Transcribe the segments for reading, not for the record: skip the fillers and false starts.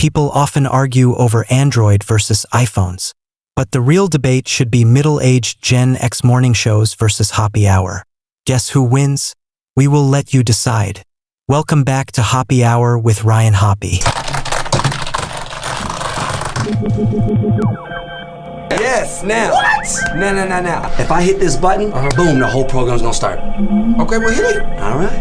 People often argue over Android versus iPhones, but the real debate should be middle-aged Gen X morning shows versus Hoppe Hour. Guess who wins? We will let you decide. Welcome back to Hoppe Hour with Ryan Hoppe. Yes, now. What? Now. If I hit this button, boom, the whole program's gonna start. Okay, well, hit it. All right.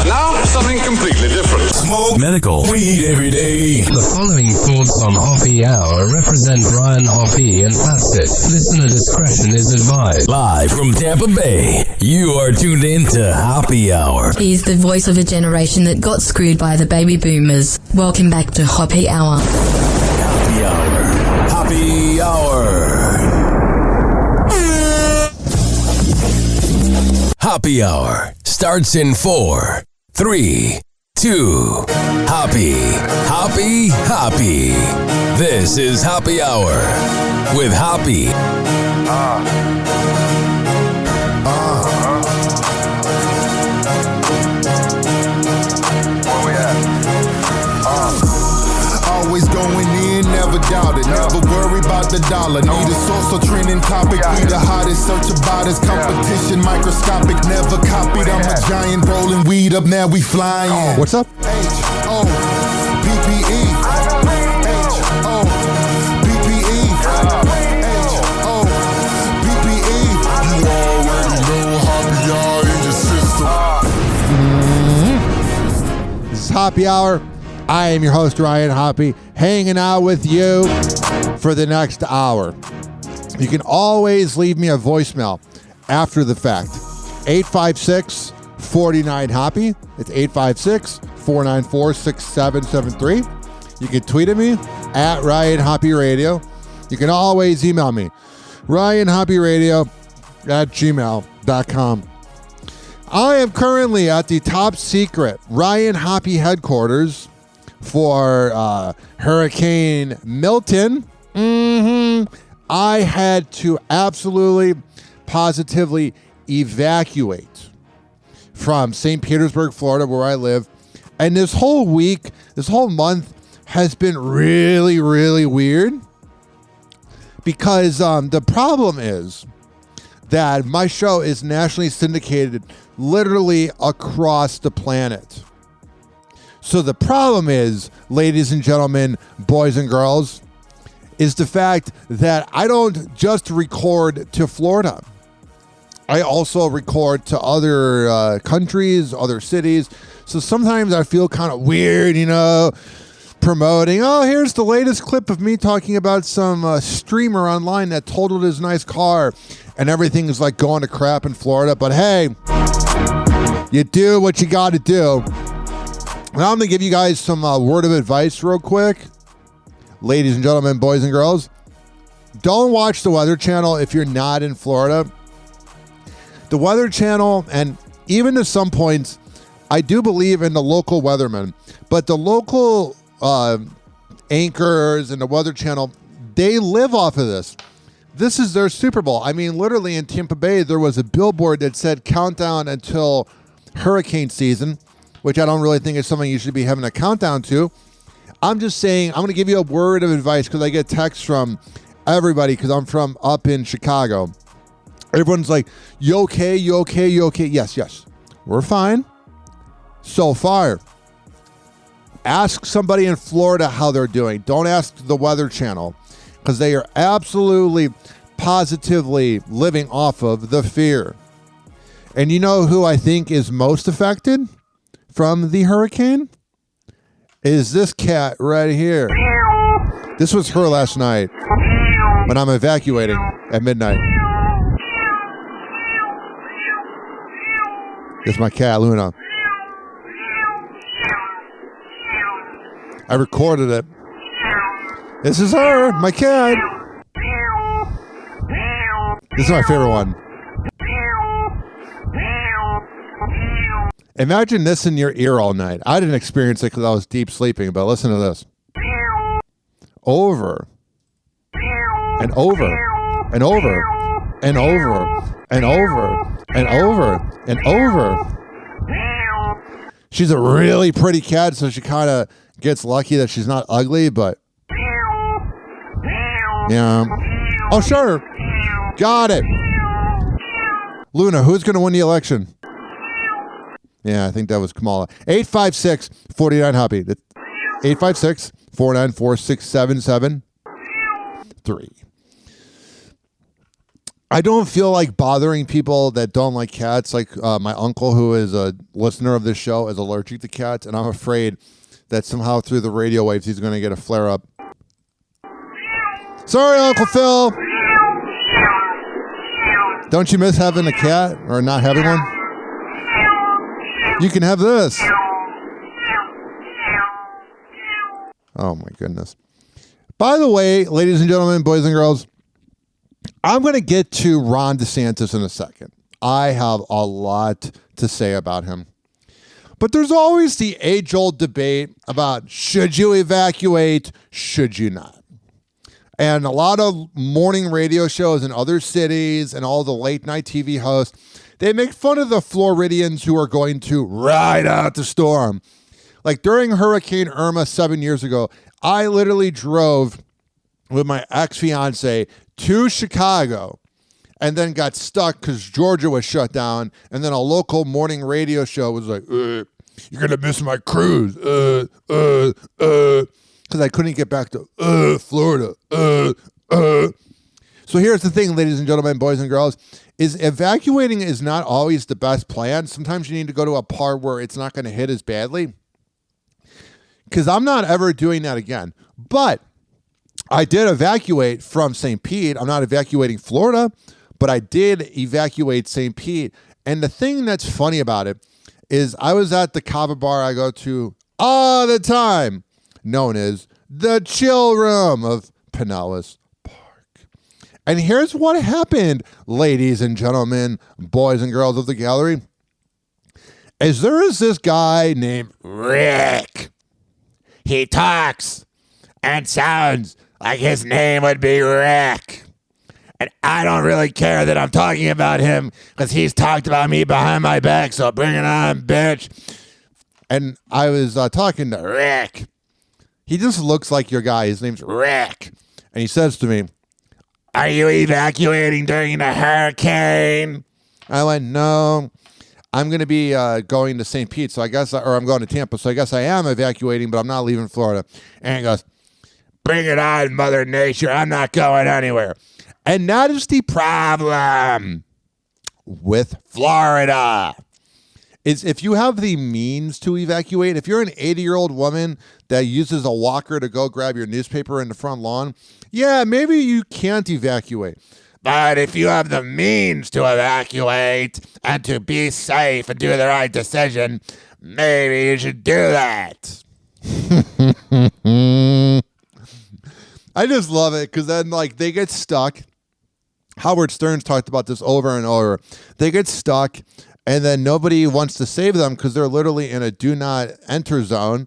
And now, something completely different. Smoke medical weed every day. The following thoughts on Hoppe Hour represent Ryan Hoppe and that's it. Listener discretion is advised. Live from Tampa Bay, you are tuned in to Hoppe Hour. He's the voice of a generation that got screwed by the baby boomers. Welcome back to Hoppe Hour. Hoppe Hour. Hoppe Hour. Hoppe Hour starts in 4, 3, 2. Hoppe. This is Hoppe Hour with Hoppe. Where we at? Always going in, never doubt it. Never worry about the dollar. Need a source or trending topic. We the hottest, search about us. Competition microscopic, never copied. I'm a giant rolling weed up, now we flying. What's up? H-O-P-P-E. H-O-P-P-E. H-O-P-P-E. You already know Hoppe Hour in your system. This is Hoppe Hour. I am your host, Ryan Hoppe, hanging out with you for the next hour. You can always leave me a voicemail after the fact. 856-49-HOPPE. It's 856-494-6773. You can tweet at me at Ryan Hoppe Radio. You can always email me, ryanhopperadio@gmail.com. I am currently at the top secret Ryan Hoppe headquarters for Hurricane Milton. I had to absolutely, positively evacuate from St. Petersburg, Florida, where I live. And this whole week, this whole month has been really, really weird because the problem is that my show is nationally syndicated literally across the planet. So the problem is, ladies and gentlemen, boys and girls, is the fact that I don't just record to Florida. I also record to other countries, other cities. So sometimes I feel kind of weird, promoting, here's the latest clip of me talking about some streamer online that totaled his nice car and everything is like going to crap in Florida. But hey, you do what you got to do. Now I'm going to give you guys some word of advice real quick. Ladies and gentlemen, boys and girls, don't watch the Weather Channel if you're not in Florida. The Weather Channel, and even to some points, I do believe in the local weathermen, but the local anchors and the Weather Channel, they live off of this. This is their Super Bowl. I mean, literally in Tampa Bay, there was a billboard that said countdown until hurricane season, which I don't really think is something you should be having a countdown to. I'm just saying, I'm going to give you a word of advice because I get texts from everybody because I'm from up in Chicago. Everyone's like, you okay? You okay? You okay? Yes. We're fine. So far. Ask somebody in Florida how they're doing. Don't ask the Weather Channel because they are absolutely, positively living off of the fear. And you know who I think is most affected from the hurricane? Is this cat right here. This was her last night when I'm evacuating at midnight. This is my cat, Luna. I recorded it. This is her, my cat. This is my favorite one. Imagine this in your ear all night. I didn't experience it because I was deep sleeping, but listen to this. Over and over and over and over and over and over and over. She's a really pretty cat, so she kind of gets lucky that she's not ugly, but yeah. Oh, sure. Got it. Luna, who's going to win the election? Yeah, I think that was Kamala. 856-49-HOPPE. 856-494-6773. I don't feel like bothering people that don't like cats. Like my uncle, who is a listener of this show, is allergic to cats, and I'm afraid that somehow through the radio waves he's going to get a flare-up. Sorry, Uncle Phil. Don't you miss having a cat or not having one? You can have this. Oh, my goodness. By the way, ladies and gentlemen, boys and girls, I'm going to get to Ron DeSantis in a second. I have a lot to say about him. But there's always the age-old debate about should you evacuate, should you not? And a lot of morning radio shows in other cities and all the late-night TV hosts, they make fun of the Floridians who are going to ride out the storm. Like during Hurricane Irma 7 years ago, I literally drove with my ex-fiance to Chicago and then got stuck because Georgia was shut down. And then a local morning radio show was like, you're going to miss my cruise. Because I couldn't get back to Florida. So here's the thing, ladies and gentlemen, boys and girls, is evacuating is not always the best plan. Sometimes you need to go to a part where it's not going to hit as badly. Because I'm not ever doing that again. But I did evacuate from St. Pete. I'm not evacuating Florida, but I did evacuate St. Pete. And the thing that's funny about it is I was at the kava bar I go to all the time, known as the chill room of Pinellas Park. And here's what happened, ladies and gentlemen, boys and girls of the gallery, is there is this guy named Rick. He talks and sounds like his name would be Rick. And I don't really care that I'm talking about him because he's talked about me behind my back, so bring it on, bitch. And I was talking to Rick. He just looks like your guy. His name's Rick. And he says to me, are you evacuating during the hurricane? I went, no. I'm going to be going to St. Pete, so I guess, or I'm going to Tampa, so I guess I am evacuating, but I'm not leaving Florida. And he goes, bring it on, Mother Nature. I'm not going anywhere. And that is the problem with Florida. Is if you have the means to evacuate, if you're an 80-year-old woman that uses a walker to go grab your newspaper in the front lawn, yeah, maybe you can't evacuate. But if you have the means to evacuate and to be safe and do the right decision, maybe you should do that. I just love it because then, like, they get stuck. Howard Stern's talked about this over and over. They get stuck, and then nobody wants to save them because they're literally in a do not enter zone.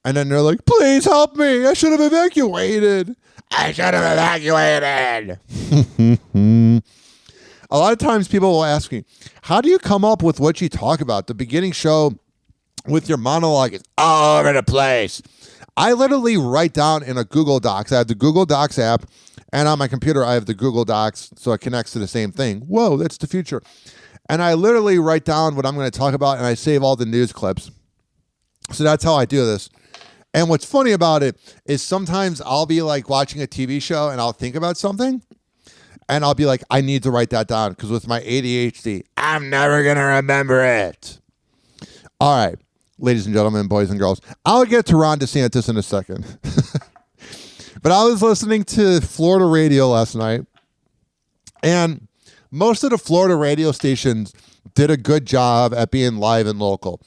And then they're like, please help me. I should have evacuated. I should have evacuated. A lot of times people will ask me, how do you come up with what you talk about? The beginning show with your monologue is all over the place. I literally write down in a Google Docs. I have the Google Docs app, and on my computer, I have the Google Docs, so it connects to the same thing. Whoa, that's the future. And I literally write down what I'm going to talk about, and I save all the news clips. So that's how I do this. And what's funny about it is sometimes I'll be like watching a TV show and I'll think about something and I'll be like, I need to write that down because with my ADHD, I'm never going to remember it. All right, ladies and gentlemen, boys and girls, I'll get to Ron DeSantis in a second. But I was listening to Florida radio last night and most of the Florida radio stations did a good job at being live and local.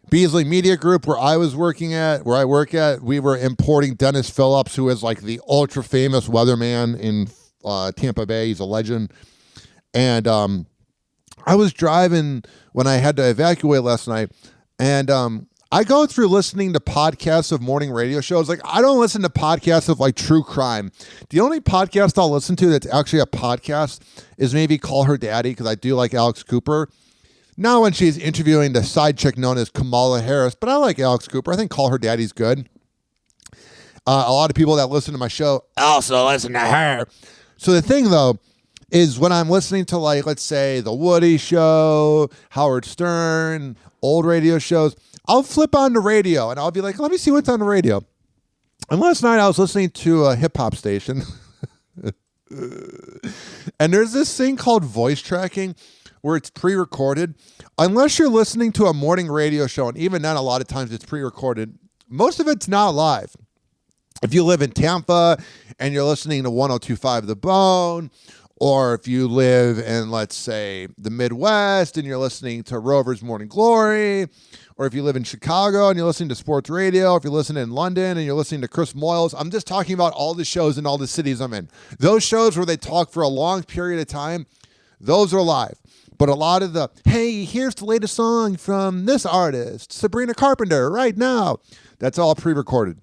Beasley Media Group, where I work at, we were importing Dennis Phillips, who is like the ultra famous weatherman in Tampa Bay. He's a legend. And I was driving when I had to evacuate last night, and I go through listening to podcasts of morning radio shows. Like, I don't listen to podcasts of like true crime. The only podcast I'll listen to that's actually a podcast is maybe Call Her Daddy, because I do like Alex Cooper. Not when she's interviewing the side chick known as Kamala Harris, but I like Alex Cooper. I think Call Her Daddy's good. A lot of people that listen to my show also listen to her. So the thing, though, is when I'm listening to, like, let's say, The Woody Show, Howard Stern, old radio shows, I'll flip on the radio, and I'll be like, let me see what's on the radio. And last night I was listening to a hip-hop station, and there's this thing called voice tracking, where it's pre-recorded. Unless you're listening to a morning radio show, and even then, a lot of times it's pre-recorded, most of it's not live. If you live in Tampa and you're listening to 102.5 The Bone, or if you live in, let's say, the Midwest and you're listening to Rover's Morning Glory, or if you live in Chicago and you're listening to sports radio, if you're listening in London and you're listening to Chris Moyles, I'm just talking about all the shows in all the cities I'm in. Those shows where they talk for a long period of time, those are live. But a lot of the, hey, here's the latest song from this artist, Sabrina Carpenter, right now, that's all pre-recorded.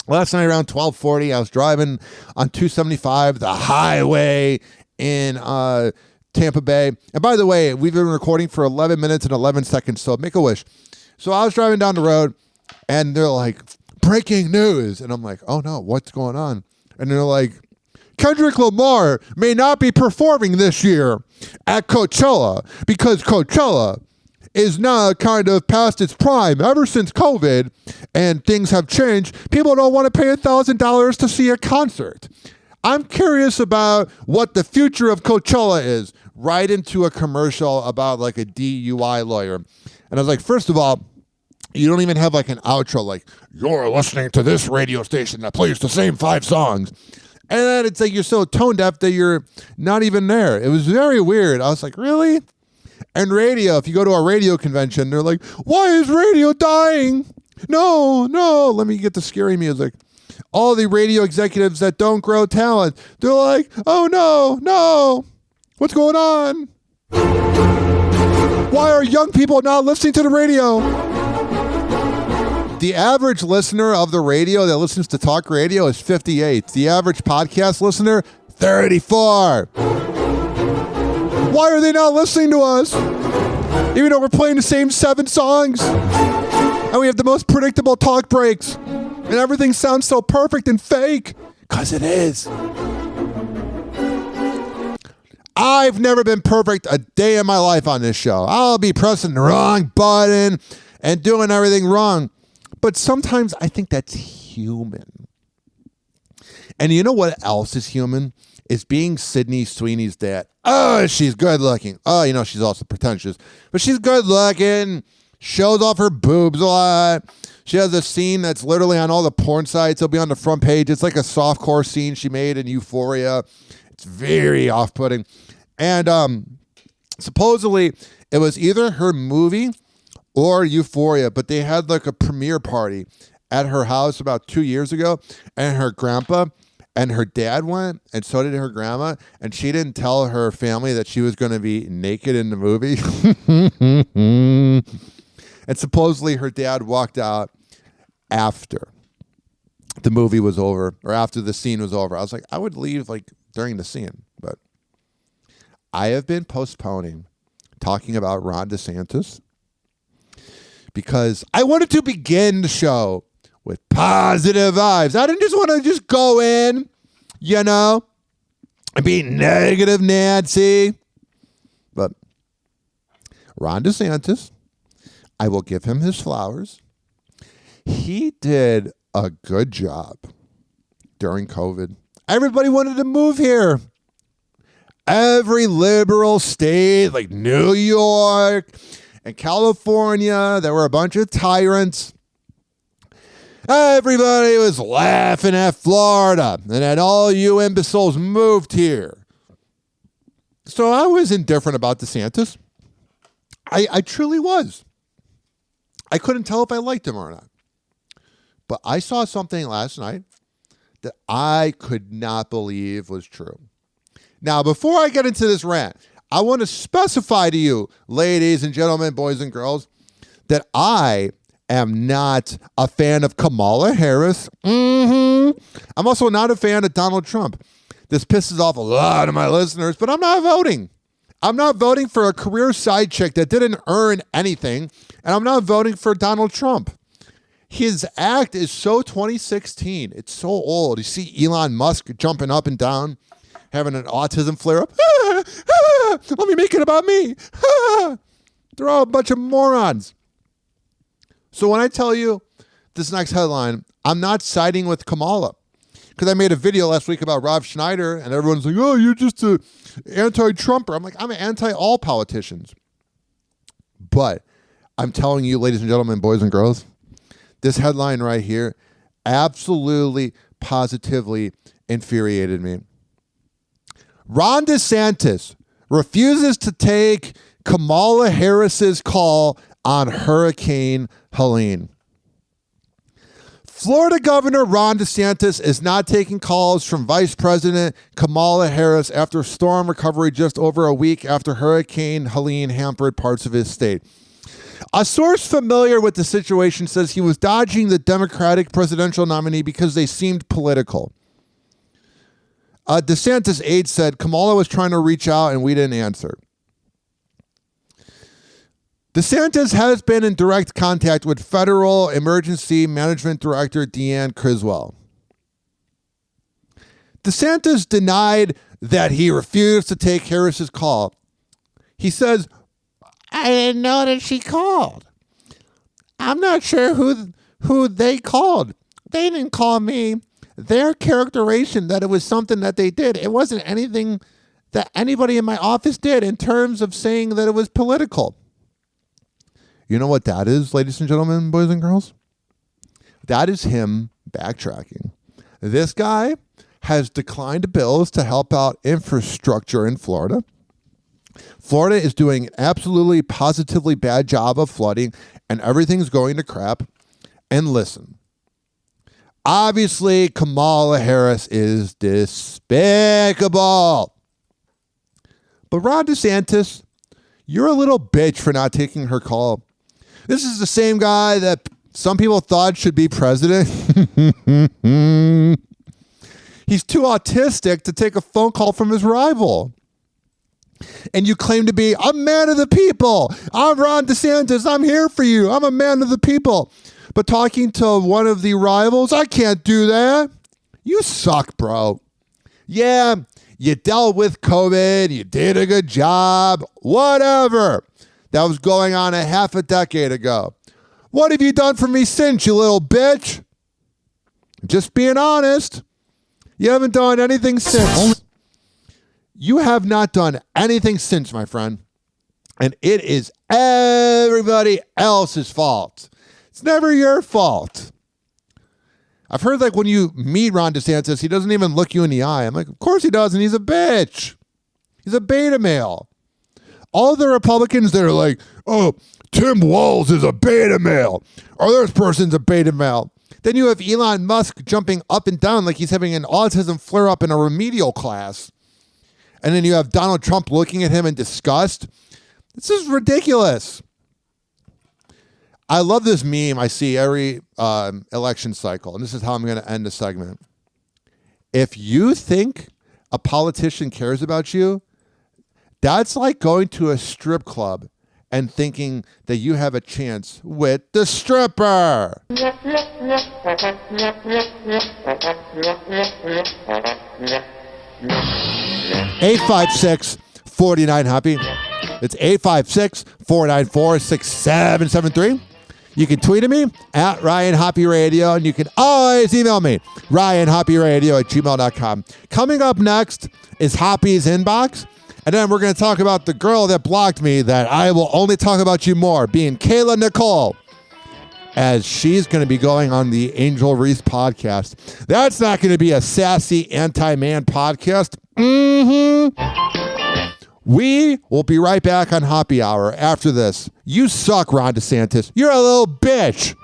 Last night around 12:40, I was driving on 275, the highway in Tampa Bay. And by the way, we've been recording for 11 minutes and 11 seconds, so make a wish. So I was driving down the road, and they're like, breaking news. And I'm like, oh no, what's going on? And they're like, Kendrick Lamar may not be performing this year at Coachella because Coachella is now kind of past its prime. Ever since COVID and things have changed, people don't want to pay $1,000 to see a concert. I'm curious about what the future of Coachella is. Right into a commercial about like a DUI lawyer. And I was like, first of all, you don't even have like an outro like, you're listening to this radio station that plays the same 5 songs. And then it's like you're so tone deaf that you're not even there. It was very weird. I was like, really? And radio, if you go to a radio convention, they're like, why is radio dying? No, let me get the scary music. All the radio executives that don't grow talent, they're like, oh no, what's going on? Why are young people not listening to the radio? The average listener of the radio that listens to talk radio is 58. The average podcast listener, 34. Why are they not listening to us? Even though we're playing the same 7 songs. And we have the most predictable talk breaks. And everything sounds so perfect and fake. Because it is. I've never been perfect a day in my life on this show. I'll be pressing the wrong button and doing everything wrong. But sometimes I think that's human. And you know what else is human? Is being Sydney Sweeney's dad. Oh, she's good looking. Oh, you know, she's also pretentious. But she's good looking. Shows off her boobs a lot. She has a scene that's literally on all the porn sites. It'll be on the front page. It's like a softcore scene she made in Euphoria. It's very off-putting. And supposedly it was either her movie or Euphoria, but they had like a premiere party at her house about 2 years ago, and her grandpa and her dad went, and so did her grandma, and she didn't tell her family that she was going to be naked in the movie. And supposedly her dad walked out after the movie was over, or after the scene was over. I was like, I would leave like during the scene, but I have been postponing talking about Ron DeSantis because I wanted to begin the show with positive vibes. I didn't just want to just go in, you know, and be negative Nancy. But Ron DeSantis, I will give him his flowers. He did a good job during COVID. Everybody wanted to move here. Every liberal state like New York and California, there were a bunch of tyrants. Everybody was laughing at Florida and that all you imbeciles moved here. So I was indifferent about DeSantis. I truly was. I couldn't tell if I liked him or not. But I saw something last night that I could not believe was true. Now, before I get into this rant, I want to specify to you, ladies and gentlemen, boys and girls, that I am not a fan of Kamala Harris. I'm also not a fan of Donald Trump. This pisses off a lot of my listeners, but I'm not voting. I'm not voting for a career side chick that didn't earn anything, and I'm not voting for Donald Trump. His act is so 2016. It's so old. You see Elon Musk jumping up and down, having an autism flare-up. Let me make it about me. They're all a bunch of morons. So when I tell you this next headline, I'm not siding with Kamala. Because I made a video last week about Rob Schneider, and everyone's like, oh, you're just an anti-Trumper. I'm like, I'm an anti-all politicians. But I'm telling you, ladies and gentlemen, boys and girls, this headline right here absolutely, positively infuriated me. Ron DeSantis refuses to take Kamala Harris's call on Hurricane Helene. Florida Governor Ron DeSantis is not taking calls from Vice President Kamala Harris after storm recovery just over a week after Hurricane Helene hampered parts of his state. A source familiar with the situation says he was dodging the Democratic presidential nominee because they seemed political. DeSantis' aide said Kamala was trying to reach out and we didn't answer. DeSantis has been in direct contact with Federal Emergency Management Director Deanne Criswell. DeSantis denied that he refused to take Harris's call. He says, I didn't know that she called. I'm not sure who they called. They didn't call me. Their characterization that it was something that they did. It wasn't anything that anybody in my office did in terms of saying that it was political. You know what that is, ladies and gentlemen, boys and girls? That is him backtracking. This guy has declined bills to help out infrastructure in Florida. Florida is doing absolutely positively bad job of flooding, and everything's going to crap. And listen, obviously Kamala Harris is despicable. But Ron DeSantis, you're a little bitch for not taking her call. This is the same guy that some people thought should be president. He's too autistic to take a phone call from his rival. And you claim to be a man of the people. I'm Ron DeSantis. I'm here for you. I'm a man of the people. But talking to one of the rivals, I can't do that. You suck, bro. Yeah, you dealt with COVID. You did a good job. Whatever. That was going on a half a decade ago. What have you done for me since, you little bitch? Just being honest. You haven't done anything since. You have not done anything since, my friend. And it is everybody else's fault. It's never your fault. I've heard like when you meet Ron DeSantis, he doesn't even look you in the eye. I'm like, of course he doesn't. He's a bitch. He's a beta male. All the Republicans that are like, oh, Tim Walz is a beta male, or this person's a beta male. Then you have Elon Musk jumping up and down like he's having an autism flare-up in a remedial class. And then you have Donald Trump looking at him in disgust. This is ridiculous. I love this meme I see every election cycle, and this is how I'm going to end the segment. If you think a politician cares about you, that's like going to a strip club and thinking that you have a chance with the stripper. 856-49-HOPPY. It's 856-494-6773. You can tweet at me at Ryan Hoppe Radio, and you can always email me, ryanhopperadio@gmail.com. Coming up next is Hoppy's Inbox, and then we're going to talk about the girl that blocked me that I will only talk about you more, being Kayla Nicole, as she's going to be going on the Angel Reese podcast. That's not going to be a sassy anti-man podcast. We will be right back on Hoppe Hour after this. You suck, Ron DeSantis. You're a little bitch.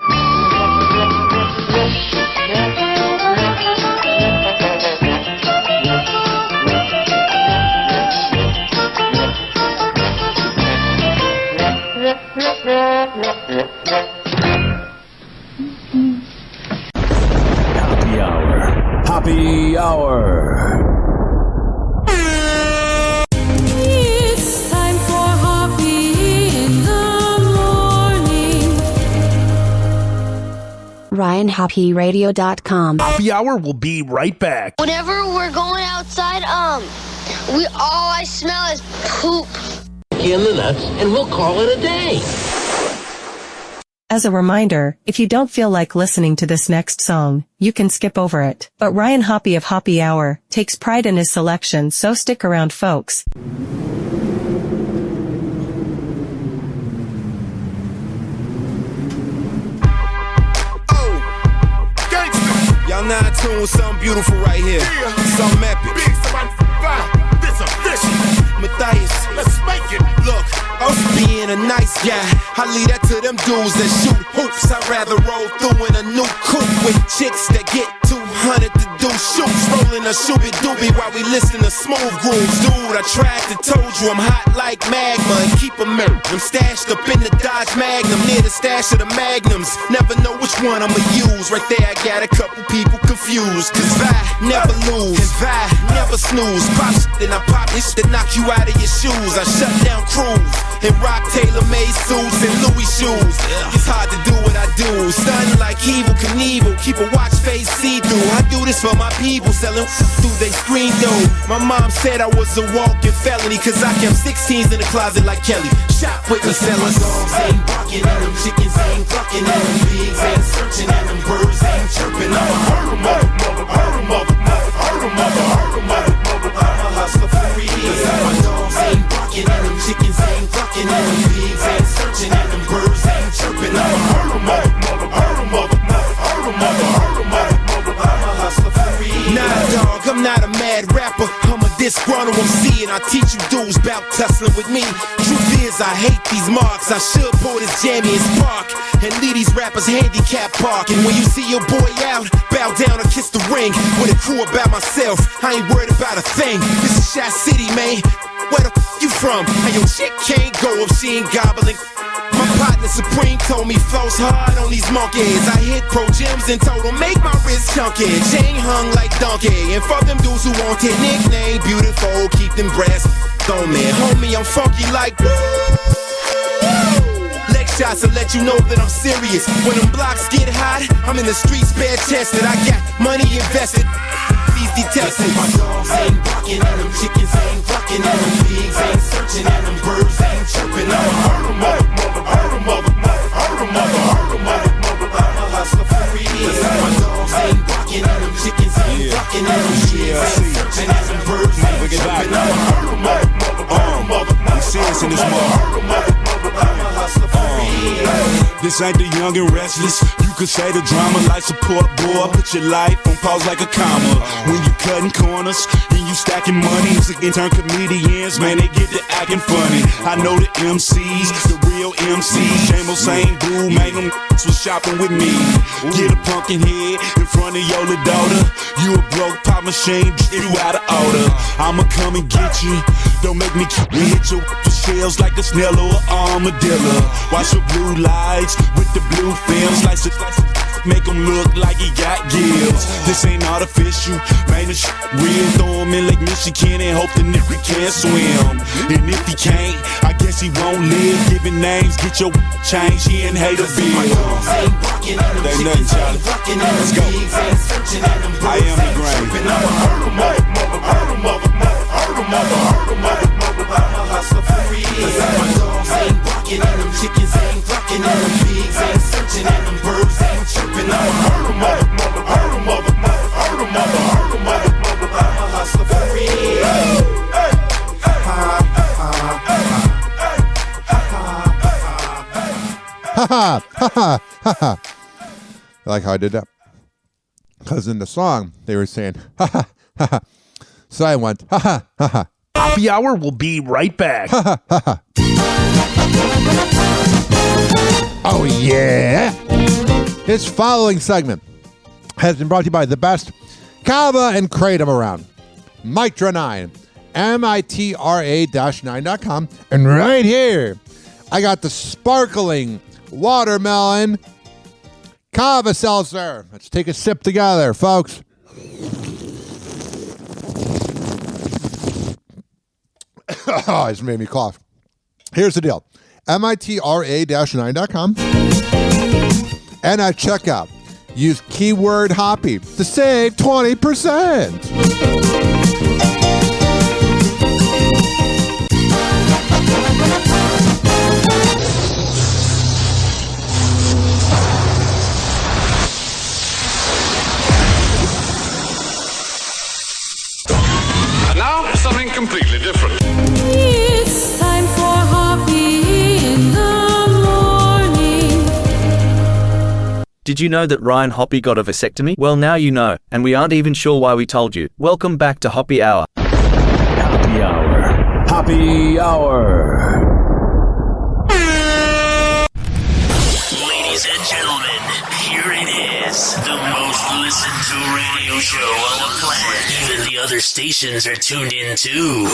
RyanHoppeRadio.com. Hoppe Hour will be right back. Whenever we're going outside, all I smell is poop. In the nuts, and we'll call it a day. As a reminder, if you don't feel like listening to this next song, you can skip over it. But Ryan Hoppe of Hoppe Hour takes pride in his selection, so stick around, folks. Y'all now in tune with something beautiful right here. Something epic. This official. Matthias, let's make it. Look, us being a nice guy, I leave that to them dudes that shoot hoops. I'd rather roll through in a new coupe with chicks that get 200 to do shoots. Rolling a shooby doobie while we listen to smooth grooves. Dude, I tried to told you I'm hot like magma and keep a mirror. I'm stashed up in the Dodge Magnum near the stash of the Magnums. Never know which one I'ma use. Right there I got a couple people confused. Cause I never lose and I never snooze. Pop shit then I pop this shit that knock you out of your shoes. I shut down crews and rock tailor-made suits and Louis shoes. It's hard to do what I do. Stunning like Evel Knievel. Keep a watch face see-through. I do this for my people selling through they screen though. My mom said I was a walking felony cause I kept 16s in the closet like Kelly. Shop with me sellers. Dogs ain't barking at them, chickens ain't clucking at them, pigs ain't searching at them, birds ain't chirping. I'ma hurt them, hurt them, hurt them, I'm a hustler for real. My dogs ain't barking at them, chickens ain't clucking at them, pigs ain't searching at them, birds ain't chirping. I'ma hurt them, hurt them, I'm a hustler for real. Nah, dog, I'm not a mad rapper. I'm a disgruntled MC, and I teach you dudes about tussling with me. Truth is, I hate these marks. I should pull this jammy and spark and leave these rappers handicap park. And when you see your boy out, bow down or kiss the ring. With a crew about myself, I ain't worried about a thing. This is Shot City, man. Where the you from? And your chick can't go if she ain't gobbling. My partner Supreme told me flows hard on these monkeys. I hit pro gyms and told them make my wrist chunky. Chain hung like donkey. And for them dudes who want it, nickname beautiful. Keep them brass on me. Homie, I'm funky like woo. Leg shots to let you know that I'm serious. When them blocks get hot, I'm in the streets bare chested. I got money invested. These detested. My dogs ain't barking at them, chickens ain't clucking at them, pigs ain't searching at them, birds ain't chirping. I'ma hurt them, hurt them, I'm a hustler for real. My dogs ain't barking at them, chickens ain't clucking at them, pigs ain't searching at them, birds ain't chirping. I'ma hurt them, I'm serious in this mother. I'm a hustler for real. This ain't the young and restless. You could say the drama like support boy. Put your life on pause like a comma. When you cutting corners and you stacking money, music and turn comedians, man, they get to acting funny. I know the MCs, the real MCs. J-Mo same dude, man, them was shopping with me. Get a pumpkin head in front of your little daughter. You a broke pop machine, you out of order. I'ma come and get you. Don't make me hit you with shells like a snail or an armadillo. Watch your blue lights with the blue film. Slice it, make him look like he got gills. This ain't artificial, man, this shit real. Throw him in Lake Michigan and hope the nigga can't swim. And if he can't, I guess he won't live. Giving names, get your change, he ain't hate a bill. My dogs ain't barking at them, chickens ain't clucking at them, pigs ain't searching at them, birds ain't chirping. I'ma hurt them, I'm a hustler for real. My dogs ain't barking at them, chickens ain't clucking at them, pigs ain't searching at them, birds ain't chirping. I'ma hurt them, I'm a hustler for real. Ha ha ha ha ha. I like how I did that. Because in the song, they were saying, ha ha ha ha. So I went, ha ha ha ha. Hoppe Hour will be right back. Ha ha ha ha. Oh yeah. This following segment has been brought to you by the best kava and kratom around. Mitra 9. MITRA-9.com. And right here, I got the sparkling watermelon kava seltzer. Let's take a sip together, folks. Oh, it's made me cough. Here's the deal. MITRA-9.com. And at checkout, Use keyword Hoppe to save 20%. And now, something completely different. It's time for Hoppe in the morning. Did you know that Ryan Hoppe got a vasectomy? Well, now you know, and we aren't even sure why we told you. Welcome back to Hoppe Hour. Hoppe Hour. Hoppe Hour. Ladies and gentlemen, here it is. The most listened to radio show on the planet. Even the other stations are tuned in too.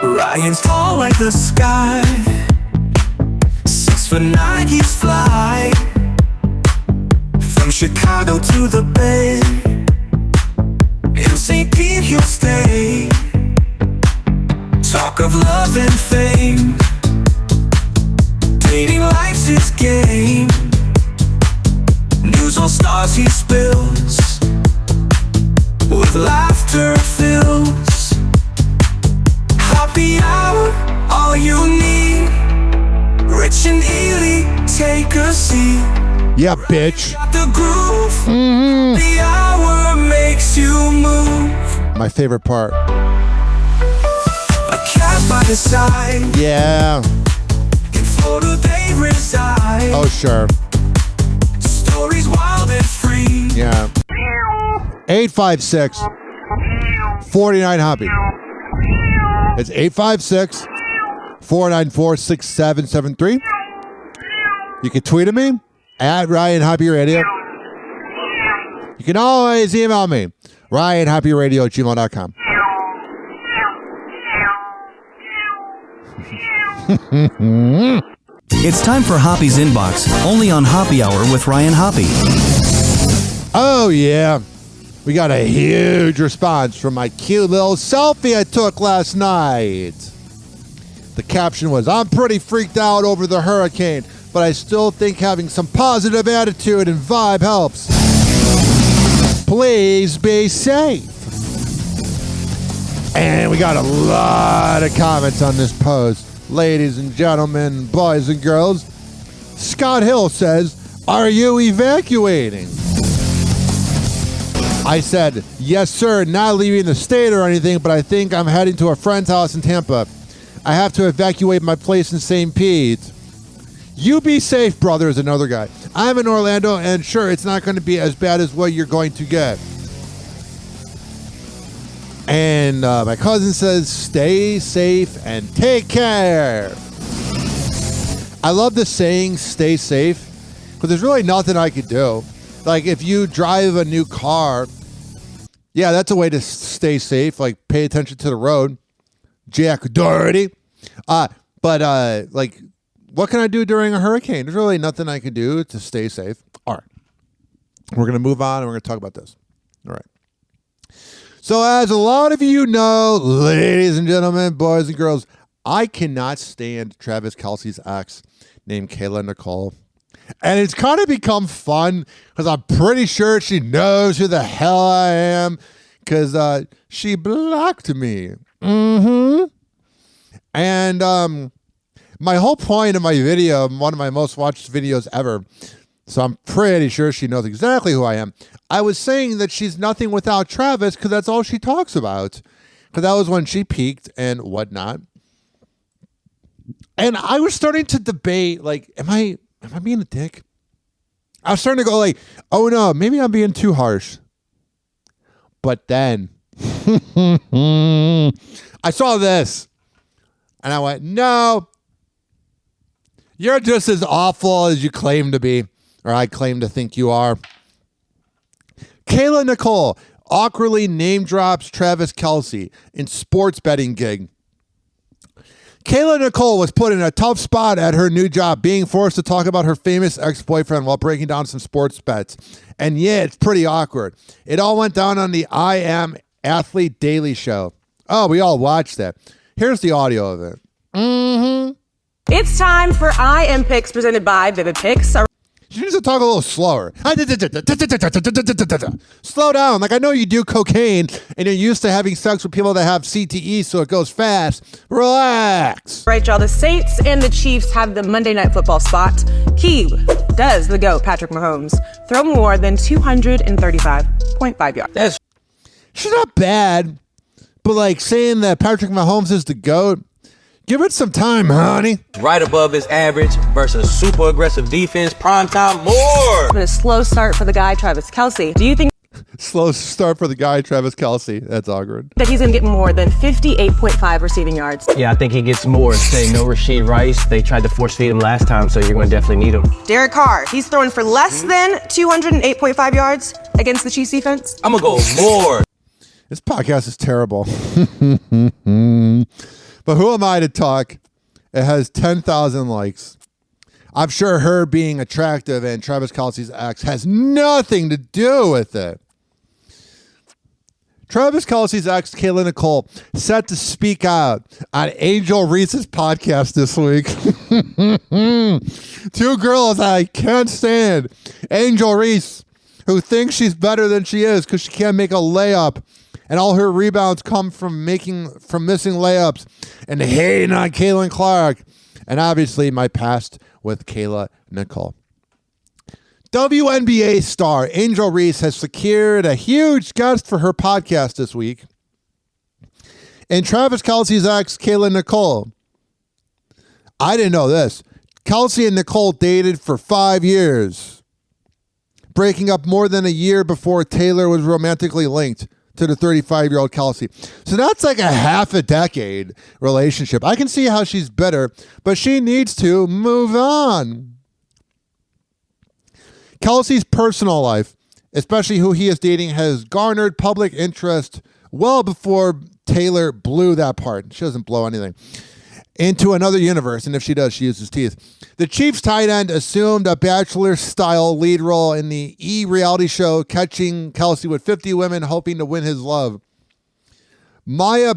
Ryan's tall like the sky, 6'9" he's fly. From Chicago to the Bay, in St. Pete he'll stay. Talk of love and fame, dating life's his game. News all stars he spills, with laughter fills. Hoppe Hour, all you need. Rich and Ely, take a seat. Yeah, bitch. Got the groove. The hour makes you move. My favorite part. A cat by the side. Yeah. In Florida they reside. Oh, sure. Stories wild and free. Yeah. 856 49 Hoppe. It's 856 494 6773. You can tweet at me at Ryan Hoppe Radio. You can always email me, RyanHoppeRadio@gmail.com. It's time for Hoppe's Inbox, only on Hoppe Hour with Ryan Hoppe. Oh, yeah. We got a huge response from my cute little selfie I took last night. The caption was, I'm pretty freaked out over the hurricane, but I still think having some positive attitude and vibe helps. Please be safe. And we got a lot of comments on this post. Ladies and gentlemen, boys and girls, Scott Hill says, are you evacuating? I said, yes, sir, not leaving the state or anything, but I think I'm heading to a friend's house in Tampa. I have to evacuate my place in St. Pete. You be safe, brother, is another guy. I'm in Orlando, and sure, it's not going to be as bad as what you're going to get. And my cousin says, stay safe and take care. I love the saying, stay safe, because there's really nothing I could do. Like, if you drive a new car, yeah, that's a way to stay safe. Like, pay attention to the road. Jack Doherty. But like, what can I do during a hurricane? There's really nothing I can do to stay safe. All right. We're going to move on, and we're going to talk about this. All right. So, as a lot of you know, ladies and gentlemen, boys and girls, I cannot stand Travis Kelce's ex named Kayla Nicole. And it's kind of become fun because I'm pretty sure she knows who the hell I am because she blocked me. And my whole point of my video, one of my most watched videos ever, so I'm pretty sure she knows exactly who I am. I was saying that she's nothing without Travis because that's all she talks about. Because that was when she peaked and whatnot. And I was starting to debate, like, am I being a dick? I was starting to go like, oh no, maybe I'm being too harsh. But then I saw this and I went, no, you're just as awful as you claim to be, or I claim to think you are. Kayla Nicole awkwardly name drops Travis Kelce in sports betting gig. Kayla Nicole was put in a tough spot at her new job, being forced to talk about her famous ex-boyfriend while breaking down some sports bets. And yeah, it's pretty awkward. It all went down on the I Am Athlete Daily Show. Oh, we all watched that. Here's the audio of it. It's time for IM Picks presented by Vivid Picks. She needs to talk a little slower. Slow down. Like, I know you do cocaine and you're used to having sex with people that have CTE, so it goes fast. Relax. Right, y'all. The Saints and the Chiefs have the Monday Night Football spot. Does the GOAT, Patrick Mahomes, throw more than 235.5 yards? She's not bad, but like saying that Patrick Mahomes is the GOAT, give it some time, honey. Right above his average versus super aggressive defense. Primetime more. A slow start for the guy, Travis Kelce. Do you think Slow start for the guy, Travis Kelce? That's awkward. that he's going to get more than 58.5 receiving yards? Yeah, I think he gets more. Say no Rasheed Rice. They tried to force feed him last time, so you're going to definitely need him. Derek Carr, he's throwing for less than 208.5 yards against the Chiefs defense. I'm going to go more. This podcast is terrible. But who am I to talk? It has 10,000 likes. I'm sure her being attractive and Travis Kelce's ex has nothing to do with it. Travis Kelce's ex, Kayla Nicole, set to speak out on Angel Reese's podcast this week. Two girls I can't stand. Angel Reese, who thinks she's better than she is because she can't make a layup, and all her rebounds come from missing layups, and hating on Caitlin Clark, and obviously my past with Kayla Nicole. WNBA star Angel Reese has secured a huge guest for her podcast this week, and Travis Kelce's ex, Kayla Nicole. I didn't know this. Kelce and Nicole dated for 5 years, breaking up more than a year before Taylor was romantically linked to the 35-year-old Kelce. So that's like a half a decade relationship. I can see how she's bitter, but she needs to move on. Kelce's personal life, especially who he is dating, has garnered public interest well before Taylor blew that part. She doesn't blow anything. Into another universe, and if she does, she uses teeth. The Chiefs tight end assumed a Bachelor-style lead role in the reality show, catching Kelce with 50 women hoping to win his love. Maya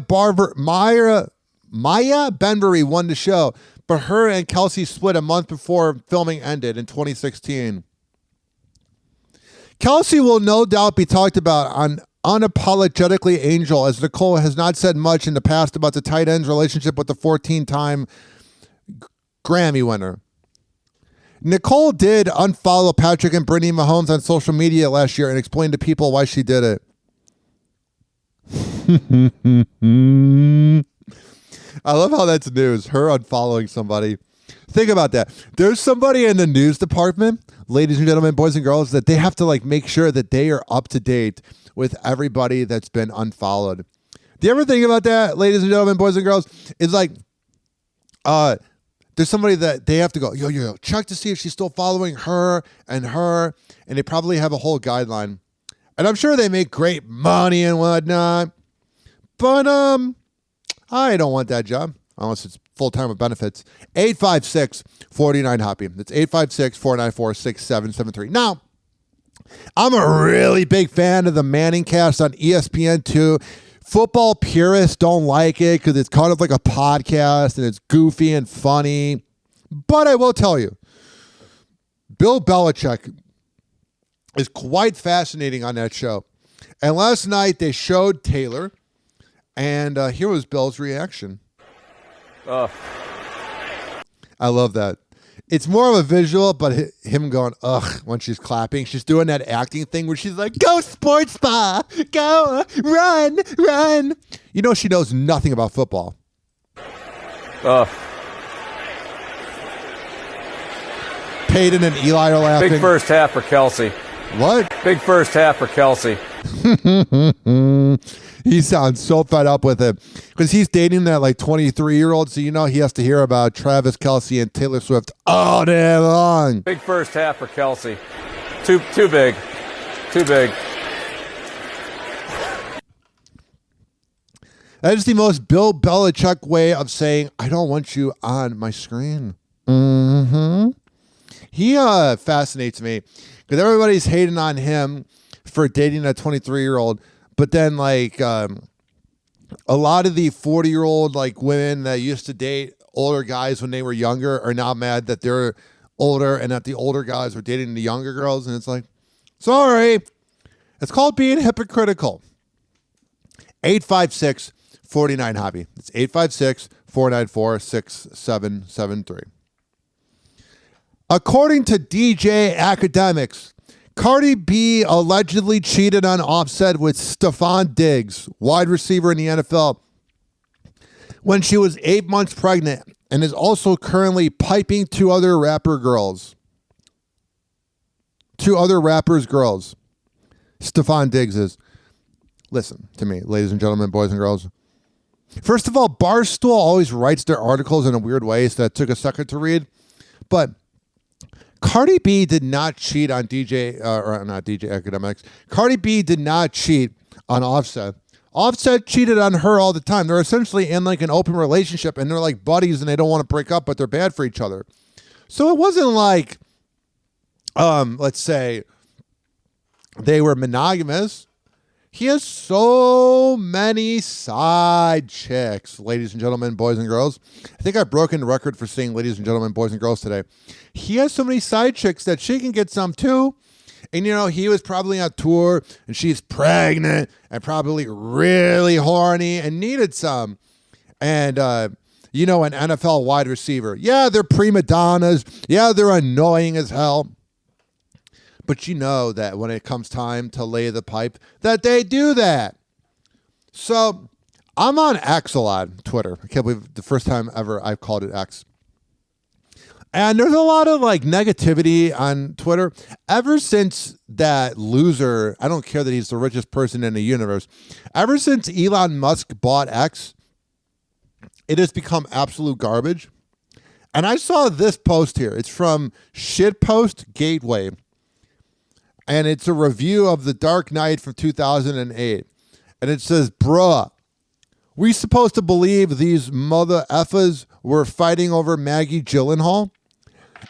Benbury won the show, but her and Kelce split a month before filming ended in 2016. Kelce will no doubt be talked about on Unapologetically Angel, as Nicole has not said much in the past about the tight end's relationship with the 14-time Grammy winner. Nicole did unfollow Patrick and Brittany Mahomes on social media last year and explained to people why she did it. I love how that's news, her unfollowing somebody. Think about that. There's somebody in the news department, ladies and gentlemen, boys and girls, that they have to like make sure that they are up to date with everybody that's been unfollowed. Do you ever think about that, ladies and gentlemen, boys and girls? It's like, there's somebody that they have to go, yo, check to see if she's still following her, and they probably have a whole guideline. And I'm sure they make great money and whatnot, but I don't want that job unless it's full-time with benefits. 856-49-HOPPE. That's 856-494-6773. Now, I'm a really big fan of the Manning cast on ESPN2. Football purists don't like it because it's kind of like a podcast and it's goofy and funny. But I will tell you, Bill Belichick is quite fascinating on that show. And last night they showed Taylor, and here was Bill's reaction. I love that. It's more of a visual, but him going, ugh, when she's clapping. She's doing that acting thing where she's like, go sports bar, go, run. You know she knows nothing about football. Peyton and Eli are laughing. Big first half for Kelce. What? Big first half for Kelce. He sounds so fed up with it because he's dating that like 23-year-old. So, you know, he has to hear about Travis Kelce and Taylor Swift all day long. Big first half for Kelce. Too big. Too big. That is the most Bill Belichick way of saying, I don't want you on my screen. Mm-hmm. He fascinates me because everybody's hating on him for dating a 23-year-old. But then like a lot of the 40-year-old like women that used to date older guys when they were younger are now mad that they're older and that the older guys were dating the younger girls. And it's like, sorry. It's called being hypocritical. 856-49-HOPPY. It's 856-494-6773. According to DJ Academics, Cardi B allegedly cheated on Offset with Stephon Diggs, wide receiver in the NFL, when she was 8 months pregnant, and is also currently piping two other rappers' girls. Stephon Diggs is. Listen to me, ladies and gentlemen, boys and girls. First of all, Barstool always writes their articles in a weird way, so that took a second to read. But Cardi B did not cheat on not DJ Academics. Cardi B did not cheat on Offset. Offset cheated on her all the time. They're essentially in like an open relationship and they're like buddies and they don't want to break up, but they're bad for each other. So it wasn't like, let's say they were monogamous. He has so many side chicks, ladies and gentlemen, boys and girls. I think I've broken the record for saying ladies and gentlemen, boys and girls today. He has so many side chicks that she can get some too. And, you know, he was probably on tour and she's pregnant and probably really horny and needed some. And, you know, an NFL wide receiver. Yeah, they're prima donnas. Yeah, they're annoying as hell. But you know that when it comes time to lay the pipe, that they do that. So I'm on X a lot, Twitter. I can't believe the first time ever I've called it X. And there's a lot of like negativity on Twitter ever since that loser, I don't care that he's the richest person in the universe, ever since Elon Musk bought X, it has become absolute garbage. And I saw this post here. It's from Shitpost Gateway. And it's a review of The Dark Knight from 2008. And it says, bruh, we supposed to believe these mother effers were fighting over Maggie Gyllenhaal?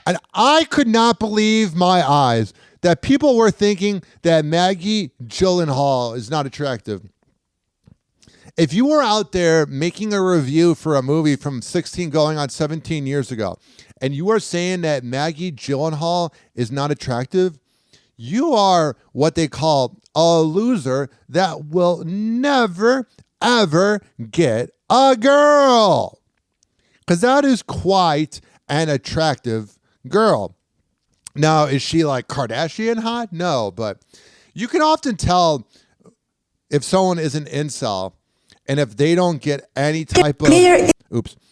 And I could not believe my eyes that people were thinking that Maggie Gyllenhaal is not attractive. If you were out there making a review for a movie from 16 going on 17 years ago, and you are saying that Maggie Gyllenhaal is not attractive, you are what they call a loser that will never, ever get a girl. Because that is quite an attractive girl. Now, is she like Kardashian hot? No, but you can often tell if someone is an incel and if they don't get any type of, if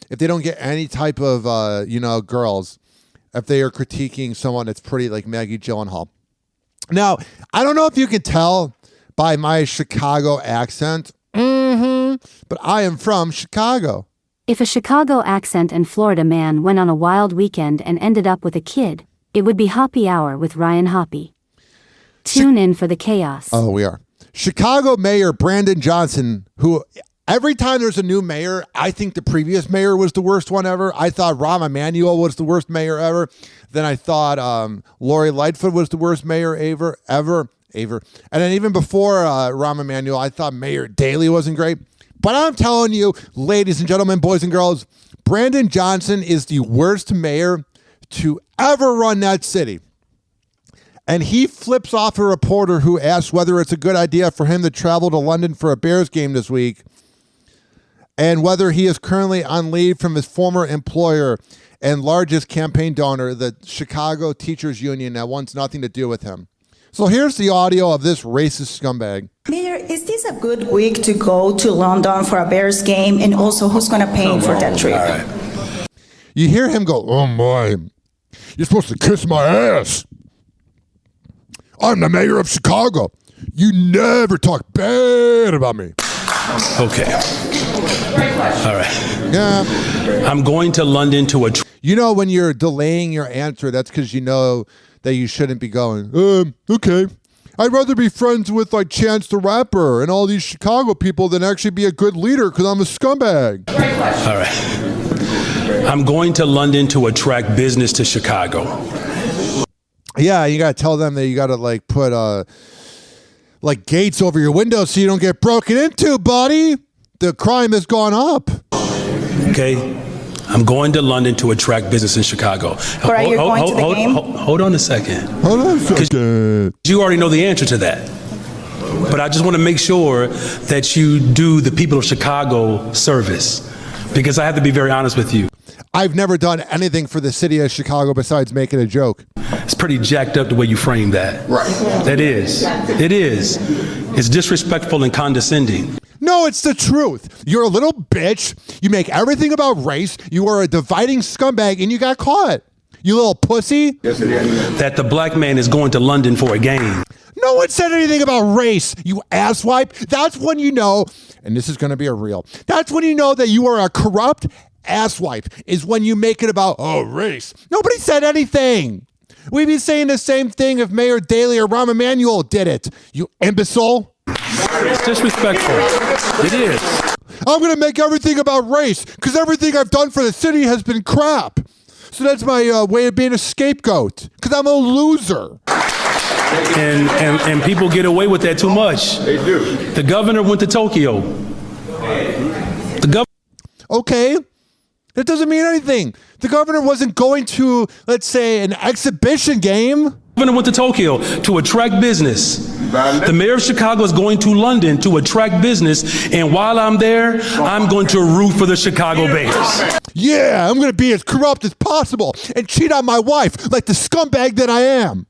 they don't get any type of, girls, if they are critiquing someone that's pretty like Maggie Gyllenhaal. Now, I don't know if you can tell by my Chicago accent, but I am from Chicago. If a Chicago accent and Florida man went on a wild weekend and ended up with a kid, it would be Hoppe Hour with Ryan Hoppe. Tune in for the chaos. Oh, we are. Chicago Mayor Brandon Johnson, who every time there's a new mayor, I think the previous mayor was the worst one ever. I thought Rahm Emanuel was the worst mayor ever. Then I thought Lori Lightfoot was the worst mayor ever. And then even before Rahm Emanuel, I thought Mayor Daley wasn't great. But I'm telling you, ladies and gentlemen, boys and girls, Brandon Johnson is the worst mayor to ever run that city. And he flips off a reporter who asks whether it's a good idea for him to travel to London for a Bears game this week and whether he is currently on leave from his former employer and largest campaign donor, the Chicago Teachers Union, that wants nothing to do with him. So here's the audio of this racist scumbag. Mayor, is this a good week to go to London for a Bears game? And also, who's going to pay for that trip? Right. You hear him go, oh my, you're supposed to kiss my ass. I'm the mayor of Chicago. You never talk bad about me. Okay. All right. Yeah. I'm going to London to a... You know when you're delaying your answer, that's because you know that you shouldn't be going, okay. I'd rather be friends with like Chance the Rapper and all these Chicago people than actually be a good leader because I'm a scumbag. All right. I'm going to London to attract business to Chicago. Yeah, you got to tell them that you got to like put like gates over your window so you don't get broken into, buddy. The crime has gone up. Okay? I'm going to London to attract business in Chicago. Or are you going to the game? Hold on a second. Hold on a second. You already know the answer to that. But I just want to make sure that you do the people of Chicago service, because I have to be very honest with you. I've never done anything for the city of Chicago besides making a joke. It's pretty jacked up the way you frame that. Right. That is. It is. It's disrespectful and condescending. No, it's the truth. You're a little bitch. You make everything about race. You are a dividing scumbag, and you got caught. You little pussy. Yes, it is. That the black man is going to London for a game. No one said anything about race, you asswipe. That's when you know, and this is going to be a real, that's when you know that you are a corrupt asswipe, is when you make it about, oh, race. Nobody said anything. We'd be saying the same thing if Mayor Daley or Rahm Emanuel did it, you imbecile. It's disrespectful. It is. I'm going to make everything about race because everything I've done for the city has been crap. So that's my way of being a scapegoat because I'm a loser. And people get away with that too much. They do. The governor went to Tokyo. Okay. That doesn't mean anything. The governor wasn't going to, let's say, an exhibition game. The governor went to Tokyo to attract business. The mayor of Chicago is going to London to attract business. And while I'm there, I'm going to root for the Chicago Bears. Yeah, I'm going to be as corrupt as possible and cheat on my wife like the scumbag that I am.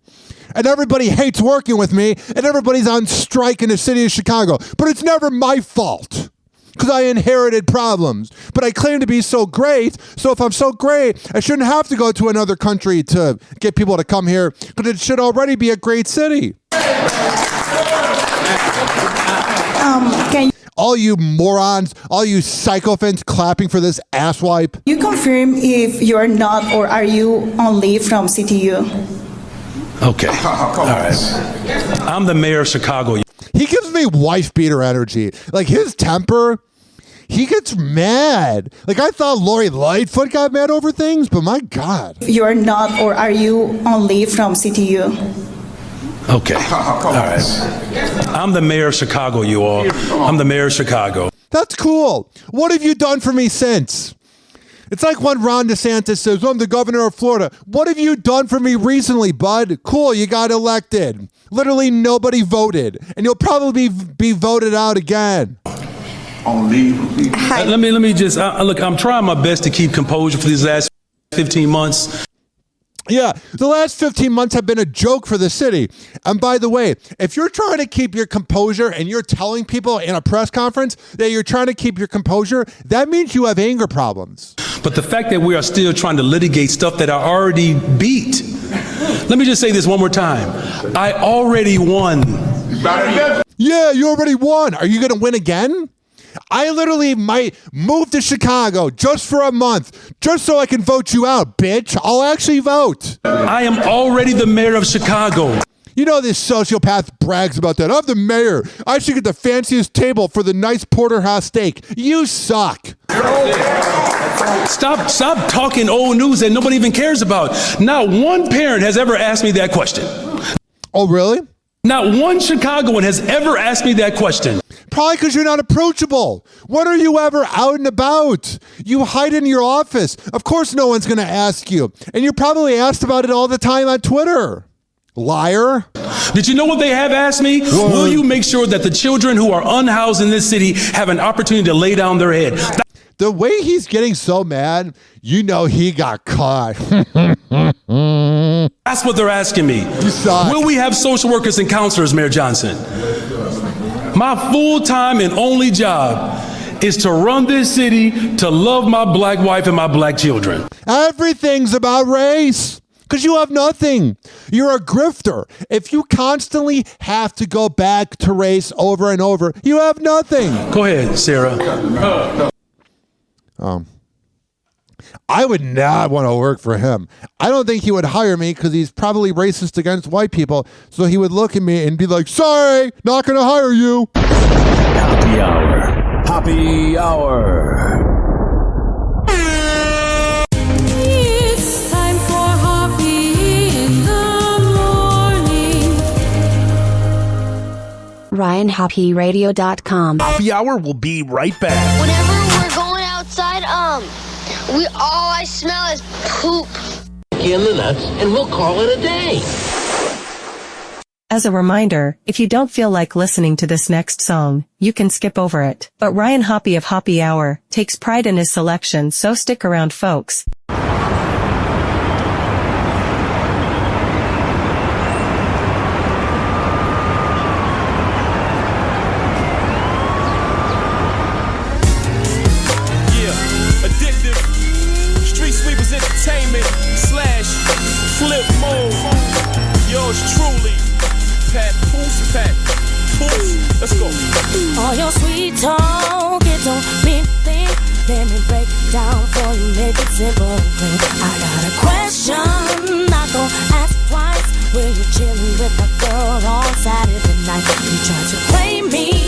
And everybody hates working with me, and everybody's on strike in the city of Chicago. But it's never my fault, because I inherited problems. But I claim to be so great, so if I'm so great, I shouldn't have to go to another country to get people to come here, because it should already be a great city. All you morons, all you sycophants clapping for this asswipe. You confirm if you're not, or are you on leave from CTU? Okay. All right. I'm the mayor of Chicago. He gives me wife beater energy. Like his temper, he gets mad. Like I thought Lori Lightfoot got mad over things, but my God. You're not, or are you on leave from CTU? Okay. All right. I'm the mayor of Chicago, you all. I'm the mayor of Chicago. That's cool. What have you done for me since? It's like when Ron DeSantis says, I'm the governor of Florida. What have you done for me recently, bud? Cool, you got elected. Literally nobody voted. And you'll probably be voted out again. Let me just, look, I'm trying my best to keep composure for these last 15 months. Yeah, the last 15 months have been a joke for the city. And by the way, if you're trying to keep your composure and you're telling people in a press conference that you're trying to keep your composure, that means you have anger problems. But the fact that we are still trying to litigate stuff that I already beat. Let me just say this one more time. I already won. Yeah, you already won. Are you going to win again? I literally might move to Chicago just for a month, just so I can vote you out, bitch. I'll actually vote. I am already the mayor of Chicago. You know this sociopath brags about that. I'm the mayor. I should get the fanciest table for the nice porterhouse steak. You suck. Stop talking old news that nobody even cares about. Not one parent has ever asked me that question. Oh, really? Not one Chicagoan has ever asked me that question. Probably because you're not approachable. When are you ever out and about? You hide in your office. Of course no one's going to ask you. And you're probably asked about it all the time on Twitter. Liar. Did you know what they have asked me? What? Will you make sure that the children who are unhoused in this city have an opportunity to lay down their head? The way he's getting so mad, you know he got caught. That's what they're asking me. Will we have social workers and counselors, Mayor Johnson? My full-time and only job is to run this city, to love my black wife and my black children. Everything's about race. Because you have nothing. You're a grifter. If you constantly have to go back to race over and over, you have nothing. Go ahead, Sarah. I would not want to work for him. I don't think he would hire me because he's probably racist against white people. So he would look at me and be like, sorry, not going to hire you. Hoppe Hour. Hoppe Hour. It's time for Hoppe in the morning. RyanHoppeRadio.com. Happy Hour will be right back. Whenever we're going outside, all I smell is poop. In the nuts, and we'll call it a day. As a reminder, if you don't feel like listening to this next song, you can skip over it. But Ryan Hoppe of Hoppe Hour takes pride in his selection, so stick around, folks. Entertainment / flip mode. Yours truly, Pat Poos Pat. Poos, let's go. All your sweet talk, it don't mean a thing. Let me break it down for you, make it simple. I got a question, not gonna ask twice. When you chillin' with that girl on Saturday night, you try to play me,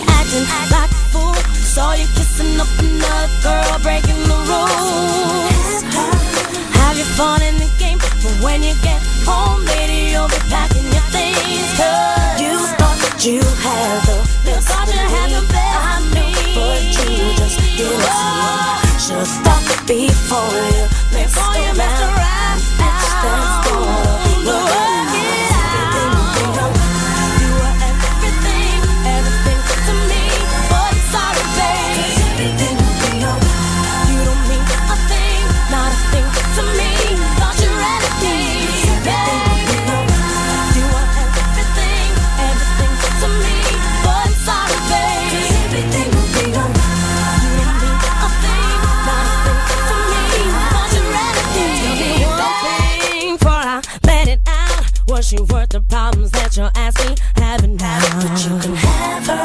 acting like a fool. Saw you kissing up another girl, breaking the rules. Have your fun in the game, but when you get home, lady, you'll be packing your things. Cause you thought you had the best of me, but you just didn't see. Should've thought before you messed around. Bitch, that's gonna work it out. You were everything, everything to me, but I'm sorry, baby. You don't mean a thing, not a thing to me. Thought you read it, baby. You are everything, everything to me, but I'm sorry, baby. You don't mean a thing, not a thing to me. Thought you read it, baby. One thing before I let it out. Was she worth the problems that you're asking? Having now, but you can have her.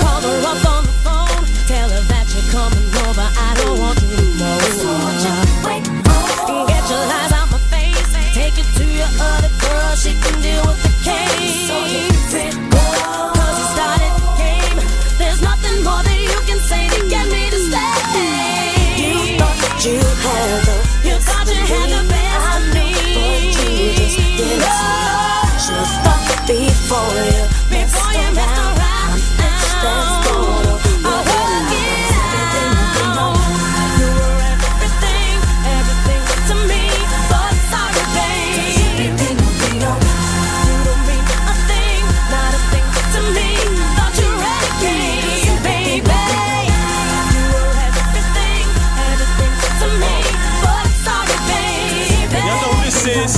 Call her up on the phone, tell her that you're coming over. I don't want you to know. So just wait. Get your lies out my face. Take it to your other girl. She can deal with the case. Cause you started the game. There's nothing more that you can say to get me to stay. You thought you had the best of me, but you just didn't see. Should've thought before you messed around. Bitch, that's gonna work it out. You were everything, everything to me, but I'm sorry, baby. You don't mean a thing, not a thing to me. Thought you read it, baby. You were everything, everything to me, but I'm sorry, baby. Y'all know this is,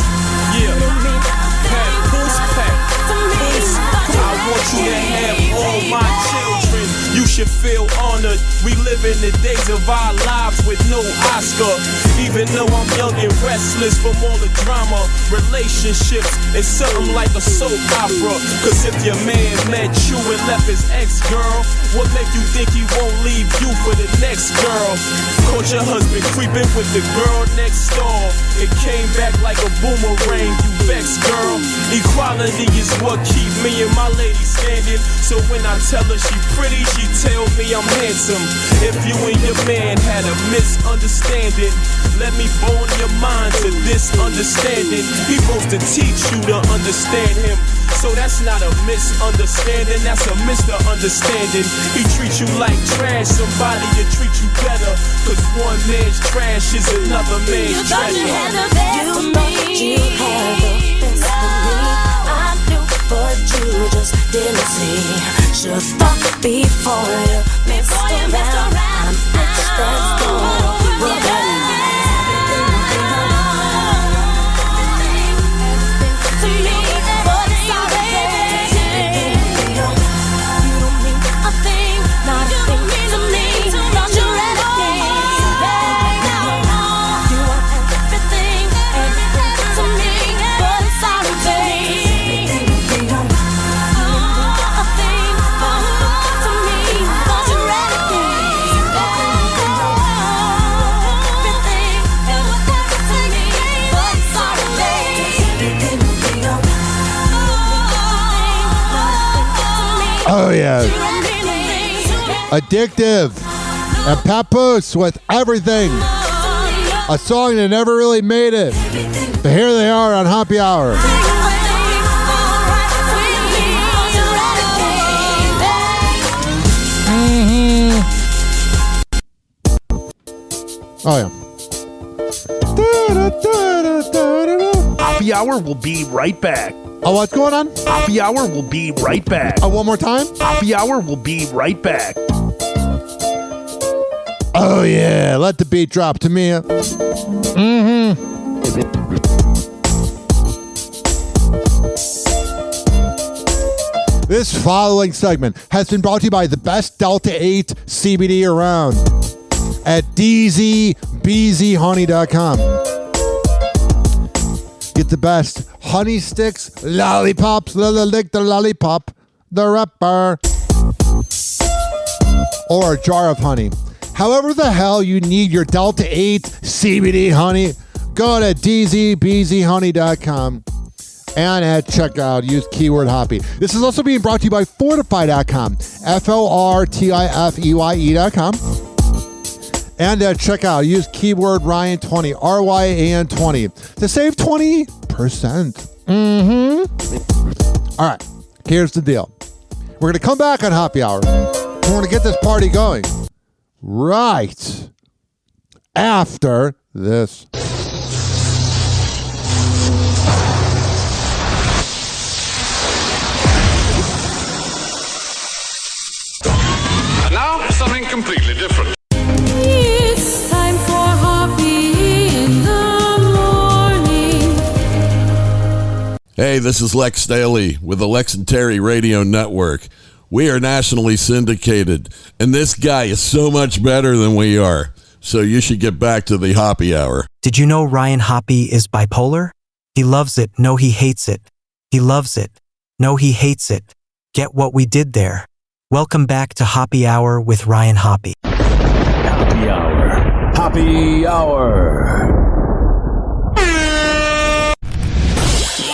Pat Poos Pat. Poos, I want you to have all my children. You should feel honored. We live in the days of our lives with no Oscar. Even though I'm young and restless from all the drama, relationships is something like a soap opera. Cause if your man met you and left his ex-girl, what make you think he won't leave you for the next girl? Caught your husband creeping with the girl next door. It came back like a boomerang, you vexed, girl. Equality is what keep me and my lady standing. So when I tell her she pretty, she tell me I'm handsome. If you and your man had a misunderstanding, let me bone your mind to this understanding. He's supposed to teach you to understand him. So that's not a misunderstanding, that's a misunderstanding. He treats you like trash, somebody will treat you better. Cause one man's trash is another man's treasure. You thought you had the best of me. I knew, but you just didn't see. Should've thought before you messed around. Bitch, that's gonna work it out. Oh, yeah. Addictive. And Papoose with Everything. A song that never really made it. But here they are on Hoppe Hour. Oh, yeah. Happy Hour will be right back. Oh, what's going on? Happy Hour will be right back. Oh, one more time? Happy Hour will be right back. Oh, yeah. Let the beat drop to me. Mm-hmm. This following segment has been brought to you by the best Delta 8 CBD around at DZBZHoney.com. Get the best honey sticks, lollipops, lick the lollipop, the rapper, or a jar of honey. However the hell you need your Delta 8 CBD honey, go to DZBZHoney.com and at checkout, use keyword Hoppe. This is also being brought to you by Fortify.com, FORTIFEYE.com. And at checkout, use keyword Ryan20, RYAN20 to save 20%. Mm-hmm. All right, here's the deal. We're going to come back on Hoppe Hour. We're going to get this party going right after this. And now, something completely different. It's time for Hoppe in the morning. Hey, this is Lex Staley with the Lex and Terry Radio Network. We are nationally syndicated, and this guy is so much better than we are. So you should get back to the Hoppe Hour. Did you know Ryan Hoppe is bipolar? He loves it, no he hates it. He loves it, no he hates it. Get what we did there. Welcome back to Hoppe Hour with Ryan Hoppe. Happy Hour. Happy Hour.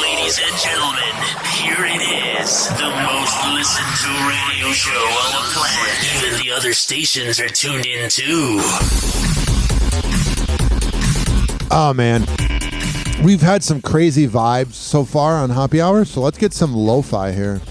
Ladies and gentlemen, here it is. The most listened to radio show on the planet. Even the other stations are tuned in too. Oh, man. We've had some crazy vibes so far on Hoppe Hour, so let's get some lo-fi here.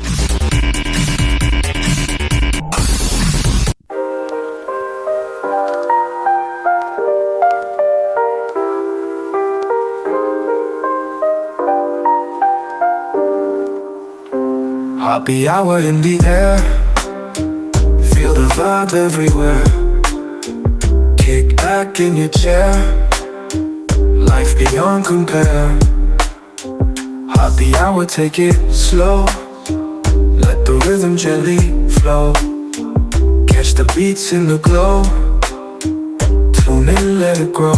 Happy hour in the air. Feel the vibe everywhere. Kick back in your chair. Life beyond compare. Happy hour, take it slow. Let the rhythm gently flow. Catch the beats in the glow. Tune in, let it grow.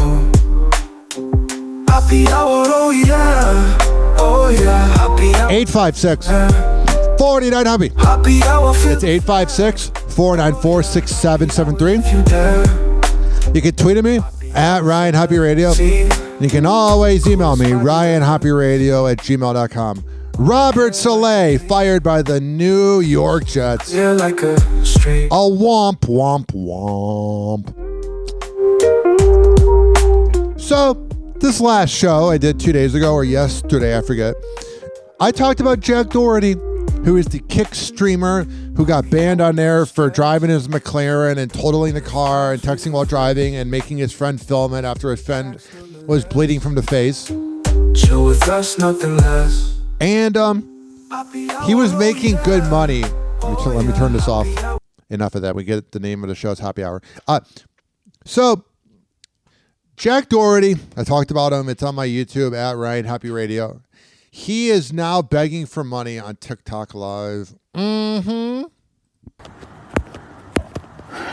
Happy hour, oh yeah. Oh yeah, happy hour. 856 49 Hoppe. Happy hour. It's 856-494-6773. You can tweet at me at Ryan Hoppe Radio. You can always email me, ryanhopperadio@gmail.com. Robert Saleh, fired by the New York Jets. Yeah, like a stream. A womp, womp, womp. So, this last show I did 2 days ago, or yesterday, I forget. I talked about Jack Doherty, who is the kick streamer who got banned on there for driving his McLaren and totaling the car and texting while driving and making his friend film it after his friend was bleeding from the face. Chill with us, nothing less. And he was making good money. Let me turn this off. Enough of that. We get the name of the show. It's Happy Hour. So Jack Doherty, I talked about him. It's on my YouTube at Ryan Hoppe Radio. He is now begging for money on TikTok Live. Mm-hmm.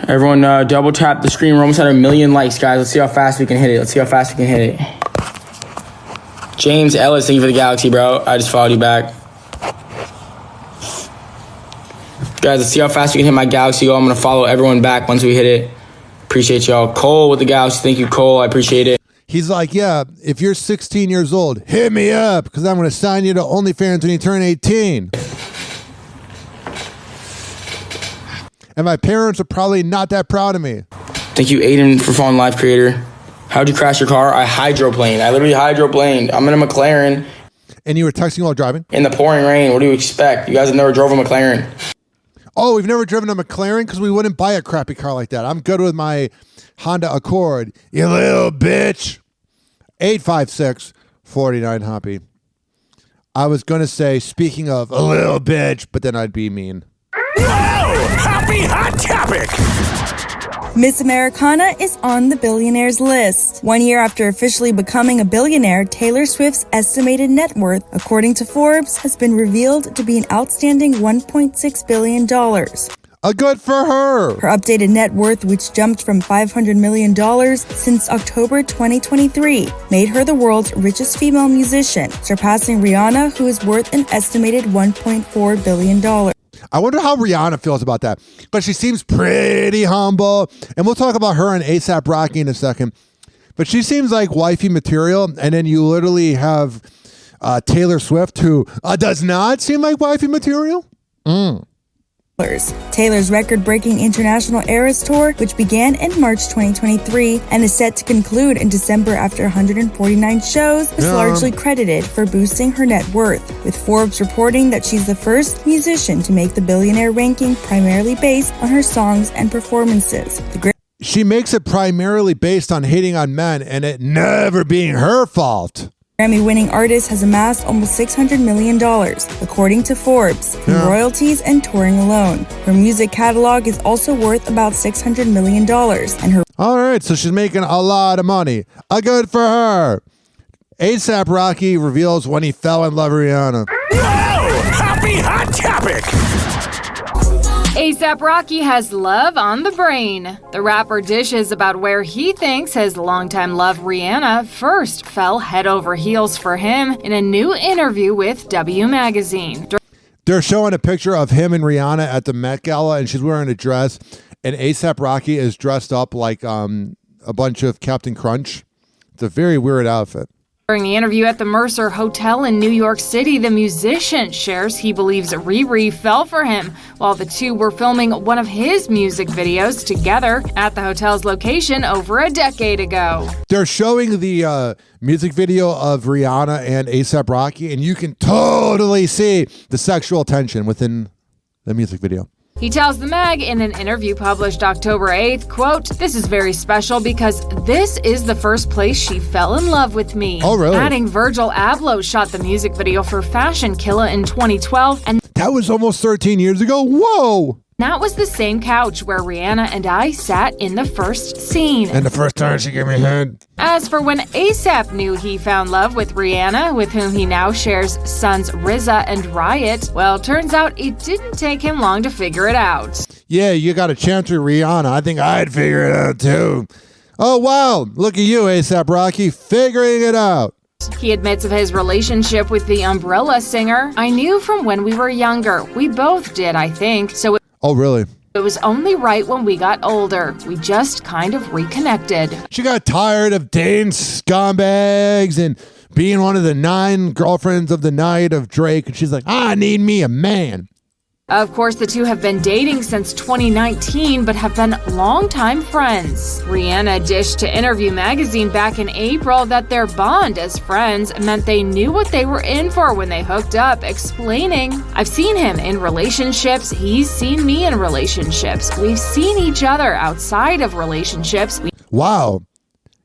Everyone double tap the screen. We're almost at 1 million likes, guys. Let's see how fast we can hit it. James Ellis, thank you for the galaxy, bro. I just followed you back. Guys, let's see how fast we can hit my galaxy goal. I'm going to follow everyone back once we hit it. Appreciate y'all. Cole with the galaxy. Thank you, Cole. I appreciate it. He's like, yeah, if you're 16 years old, hit me up because I'm going to sign you to OnlyFans when you turn 18. And my parents are probably not that proud of me. Thank you, Aiden, for following Live Creator. How'd you crash your car? I hydroplaned. I literally hydroplaned. I'm in a McLaren. And you were texting while driving? In the pouring rain. What do you expect? You guys have never drove a McLaren. Oh, we've never driven a McLaren because we wouldn't buy a crappy car like that. I'm good with my Honda Accord, you little bitch. 856-49-HOPPY. I was going to say, speaking of a little bitch, but then I'd be mean. Happy Hot Topic! Miss Americana is on the billionaires list. 1 year after officially becoming a billionaire, Taylor Swift's estimated net worth, according to Forbes, has been revealed to be an outstanding $1.6 billion. Good for her. Her updated net worth, which jumped from $500 million since October 2023, made her the world's richest female musician, surpassing Rihanna, who is worth an estimated $1.4 billion. I wonder how Rihanna feels about that. But she seems pretty humble. And we'll talk about her and A$AP Rocky in a second. But she seems like wifey material. And then you literally have Taylor Swift, who does not seem like wifey material. Taylor's record-breaking International Eras Tour, which began in March 2023 and is set to conclude in December after 149 shows, was largely credited for boosting her net worth, with Forbes reporting that she's the first musician to make the billionaire ranking primarily based on her songs and performances. She makes it primarily based on hating on men and it never being her fault. Grammy-winning artist has amassed almost $600 million, according to Forbes, in royalties and touring alone. Her music catalog is also worth about $600 million, and her... All right, so she's making a lot of money. Good for her. A$AP Rocky reveals when he fell in love with Rihanna. Happy Hot Topic! A$AP Rocky has love on the brain. The rapper dishes about where he thinks his longtime love Rihanna first fell head over heels for him in a new interview with W Magazine. They're showing a picture of him and Rihanna at the Met Gala, and she's wearing a dress, and A$AP Rocky is dressed up like a bunch of Captain Crunch. It's a very weird outfit. During the interview at the Mercer Hotel in New York City, the musician shares he believes Riri fell for him while the two were filming one of his music videos together at the hotel's location over a decade ago. They're showing the music video of Rihanna and A$AP Rocky, and you can totally see the sexual tension within the music video. He tells the mag in an interview published October 8th, quote, "This is very special because this is the first place she fell in love with me." Oh, really? Adding Virgil Abloh shot the music video for Fashion Killa in 2012, and that was almost 13 years ago? Whoa! That was the same couch where Rihanna and I sat in the first scene. And the first time she gave me head. As for when A$AP knew he found love with Rihanna, with whom he now shares sons RZA and Riot, well, turns out it didn't take him long to figure it out. Yeah, you got a chance with Rihanna. I think I'd figure it out too. Oh, wow. Look at you, A$AP Rocky, figuring it out. He admits of his relationship with the Umbrella singer. "I knew from when we were younger. We both did, I think. So Oh, really? It was only right when we got older. We just kind of reconnected." She got tired of dating scumbags and being one of the 9 girlfriends of the night of Drake. And she's like, I need me a man. Of course, the two have been dating since 2019, but have been longtime friends. Rihanna dished to Interview Magazine back in April that their bond as friends meant they knew what they were in for when they hooked up, explaining, "I've seen him in relationships, he's seen me in relationships. We've seen each other outside of relationships." Wow.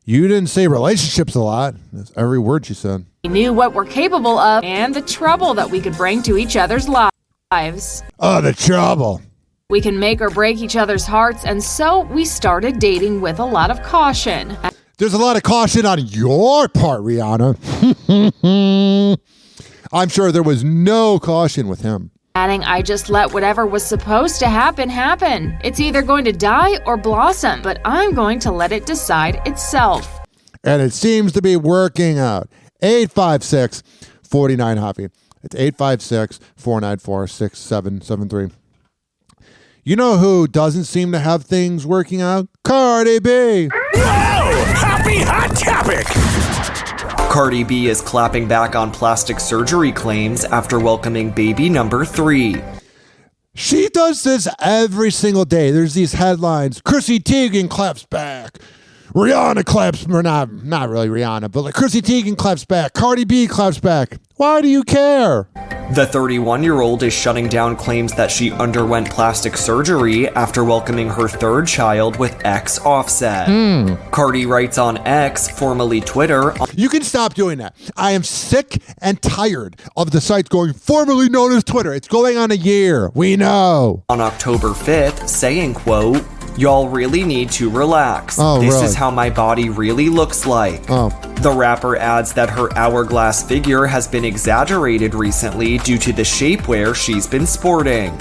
You didn't say relationships a lot. That's every word she said. We knew what we're capable of and the trouble that we could bring to each other's lives. Oh, the trouble. We can make or break each other's hearts, and so we started dating with a lot of caution. There's a lot of caution on your part, Rihanna. I'm sure there was no caution with him. Adding, "I just let whatever was supposed to happen. It's either going to die or blossom, but I'm going to let it decide itself." And it seems to be working out. 856-49-HOPPY. It's 856-494-6773. You know who doesn't seem to have things working out? Cardi B. Happy Hot Topic. Cardi B is clapping back on plastic surgery claims after welcoming baby number 3. She does this every single day. There's these headlines. Chrissy Teigen claps back. Rihanna claps, or not really Rihanna, but like Chrissy Teigen claps back. Cardi B claps back. Why do you care? The 31-year-old is shutting down claims that she underwent plastic surgery after welcoming her third child with ex Offset. Cardi writes on X, formerly Twitter. You can stop doing that. I am sick and tired of the site going formerly known as Twitter. It's going on a year. We know. On October 5th, saying, quote, "Y'all really need to relax. Oh, this really? is how my body really looks like." Oh. The rapper adds that her hourglass figure has been exaggerated recently due to the shapewear she's been sporting.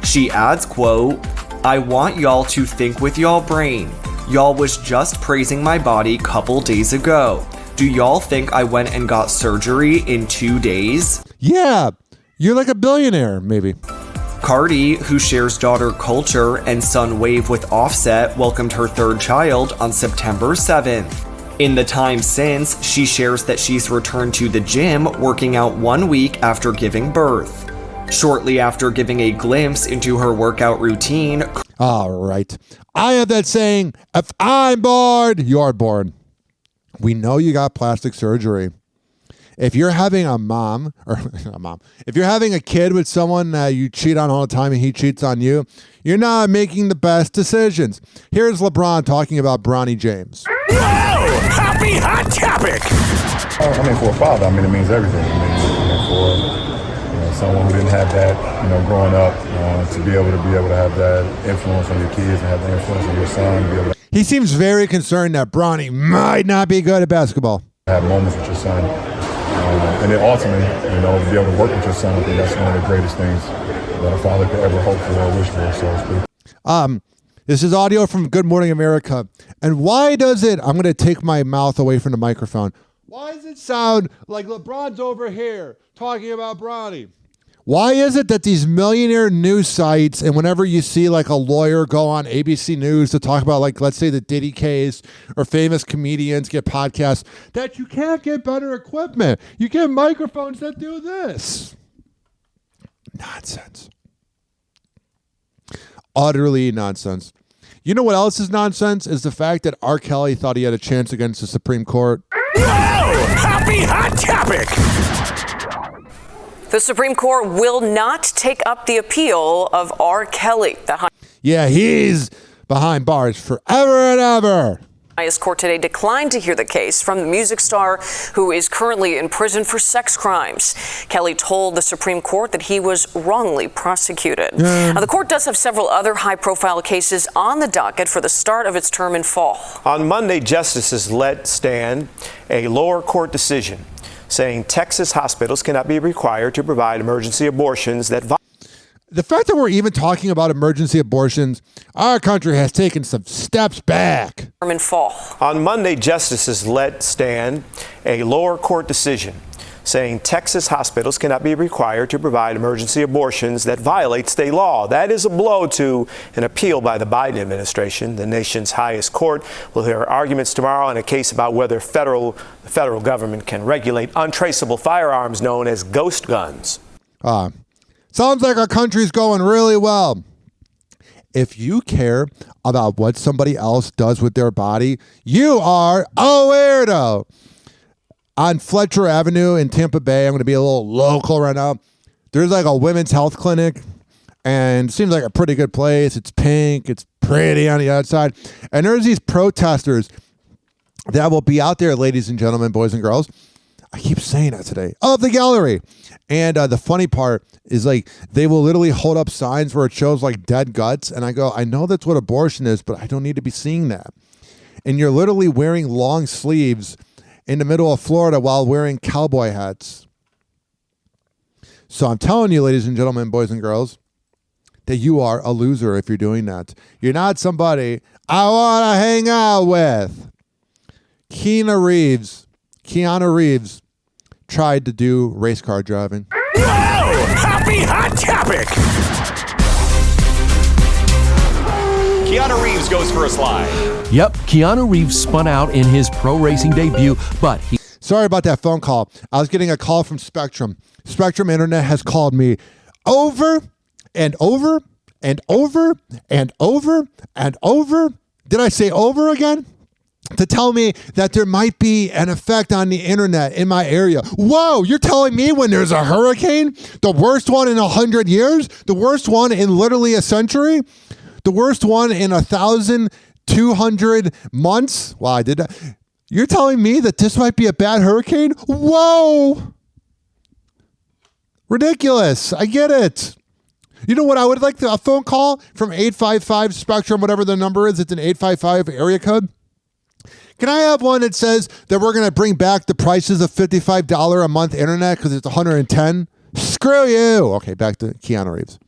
She adds, quote, "I want y'all to think with y'all brain. Y'all was just praising my body couple days ago. Do y'all think I went and got surgery in 2 days?" Yeah, you're like a billionaire, maybe. Cardi, who shares daughter Culture and son Wave with Offset, welcomed her third child on September 7th. In the time since, she shares that she's returned to the gym, working out 1 week after giving birth. Shortly after giving a glimpse into her workout routine. All right. I have that saying, if I'm bored, you're bored. We know you got plastic surgery. If you're having if you're having a kid with someone that you cheat on all the time and he cheats on you, you're not making the best decisions. Here's LeBron talking about Bronny James. Whoa! Happy hot topic! I mean, for a father, I mean, it means everything. I mean, for someone who didn't have that, growing up, to be able to have that influence on your kids and have the influence on your son. He seems very concerned that Bronny might not be good at basketball. Have moments with your son. And then ultimately, to be able to work with your son, I think that's one of the greatest things that a father could ever hope for or wish for, so to speak. This is audio from Good Morning America. And why does it, I'm going to take my mouth away from the microphone. Why does it sound like LeBron's over here talking about Bronny? Why is it that these millionaire news sites, and whenever you see like a lawyer go on ABC News to talk about, like, let's say the Diddy case, or famous comedians get podcasts, that you can't get better equipment? You get microphones that do this. Nonsense. Utterly nonsense. You know what else is nonsense? Is the fact that R. Kelly thought he had a chance against the Supreme Court. Whoa! Happy hot topic! The Supreme Court will not take up the appeal of R. Kelly. Yeah, he's behind bars forever and ever. The highest court today declined to hear the case from the music star who is currently in prison for sex crimes. Kelly told the Supreme Court that he was wrongly prosecuted. Now, the court does have several other high-profile cases on the docket for the start of its term in fall. On Monday, justices let stand a lower court decision saying Texas hospitals cannot be required to provide emergency abortions that the fact that we're even talking about emergency abortions, our country has taken some steps back. In fall. On Monday, justices let stand a lower court decision saying Texas hospitals cannot be required to provide emergency abortions that violate state law. That is a blow to an appeal by the Biden administration. The nation's highest court will hear arguments tomorrow in a case about whether the federal government can regulate untraceable firearms known as ghost guns. Sounds like our country's going really well. If you care about what somebody else does with their body, you are a weirdo. On Fletcher Avenue in Tampa Bay, I'm going to be a little local right now. There's like a women's health clinic, and it seems like a pretty good place. It's pink. It's pretty on the outside. And there's these protesters that will be out there, ladies and gentlemen, boys and girls. I keep saying that today. Of the gallery. And the funny part is, like, they will literally hold up signs where it shows like dead guts. And I go, I know that's what abortion is, but I don't need to be seeing that. And you're literally wearing long sleeves in the middle of Florida while wearing cowboy hats. So I'm telling you, ladies and gentlemen, boys and girls, that you are a loser if you're doing that. You're not somebody I want to hang out with. Keanu Reeves tried to do race car driving. Whoa! Happy hot topic! Keanu Reeves goes for a slide. Yep, Keanu Reeves spun out in his pro racing debut, but he... Sorry about that phone call. I was getting a call from Spectrum. Spectrum Internet has called me over and over and over and over and over. Did I say over again? to tell me that there might be an effect on the internet in my area. Whoa, you're telling me when there's a hurricane, the worst one in 100 years, the worst one in literally a century, the worst one in 1,200 months? Wow, I did that. You're telling me that this might be a bad hurricane? Whoa! Ridiculous. I get it. You know what? I would like a phone call from 855 Spectrum, whatever the number is. It's an 855 area code. Can I have one that says that we're going to bring back the prices of $55 a month internet because it's $110? Screw you. Okay, back to Keanu Reeves.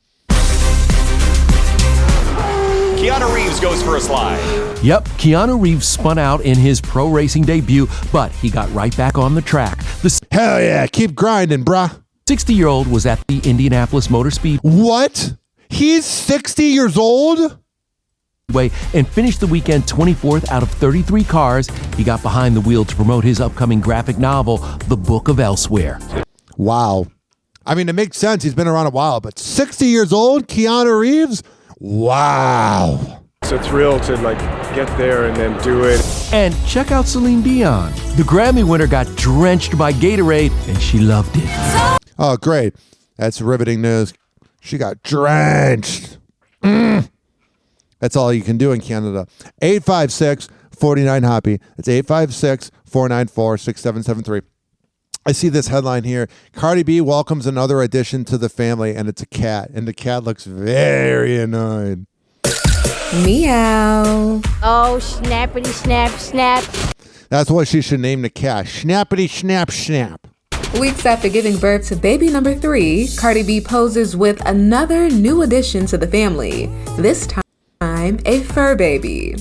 Keanu Reeves goes for a slide. Yep, Keanu Reeves spun out in his pro racing debut, but he got right back on the track. Hell yeah, keep grinding, bruh. 60-year-old was at the Indianapolis Motor Speedway. What? He's 60 years old? And finished the weekend 24th out of 33 cars. He got behind the wheel to promote his upcoming graphic novel, The Book of Elsewhere. Wow. I mean, it makes sense. He's been around a while, but 60 years old, Keanu Reeves? Wow. It's a thrill to get there and then do it. And check out Celine Dion. The Grammy winner got drenched by Gatorade, and she loved it. Oh, great. That's riveting news. She got drenched. That's all you can do in Canada. 856-49-HOPPY. It's 856-494-6773. I see this headline here. Cardi B welcomes another addition to the family, and it's a cat. And the cat looks very annoyed. Meow. Oh, snappity snap snap. That's what she should name the cat. Snappity snap snap. Weeks after giving birth to baby number 3, Cardi B poses with another new addition to the family. This time, a fur baby.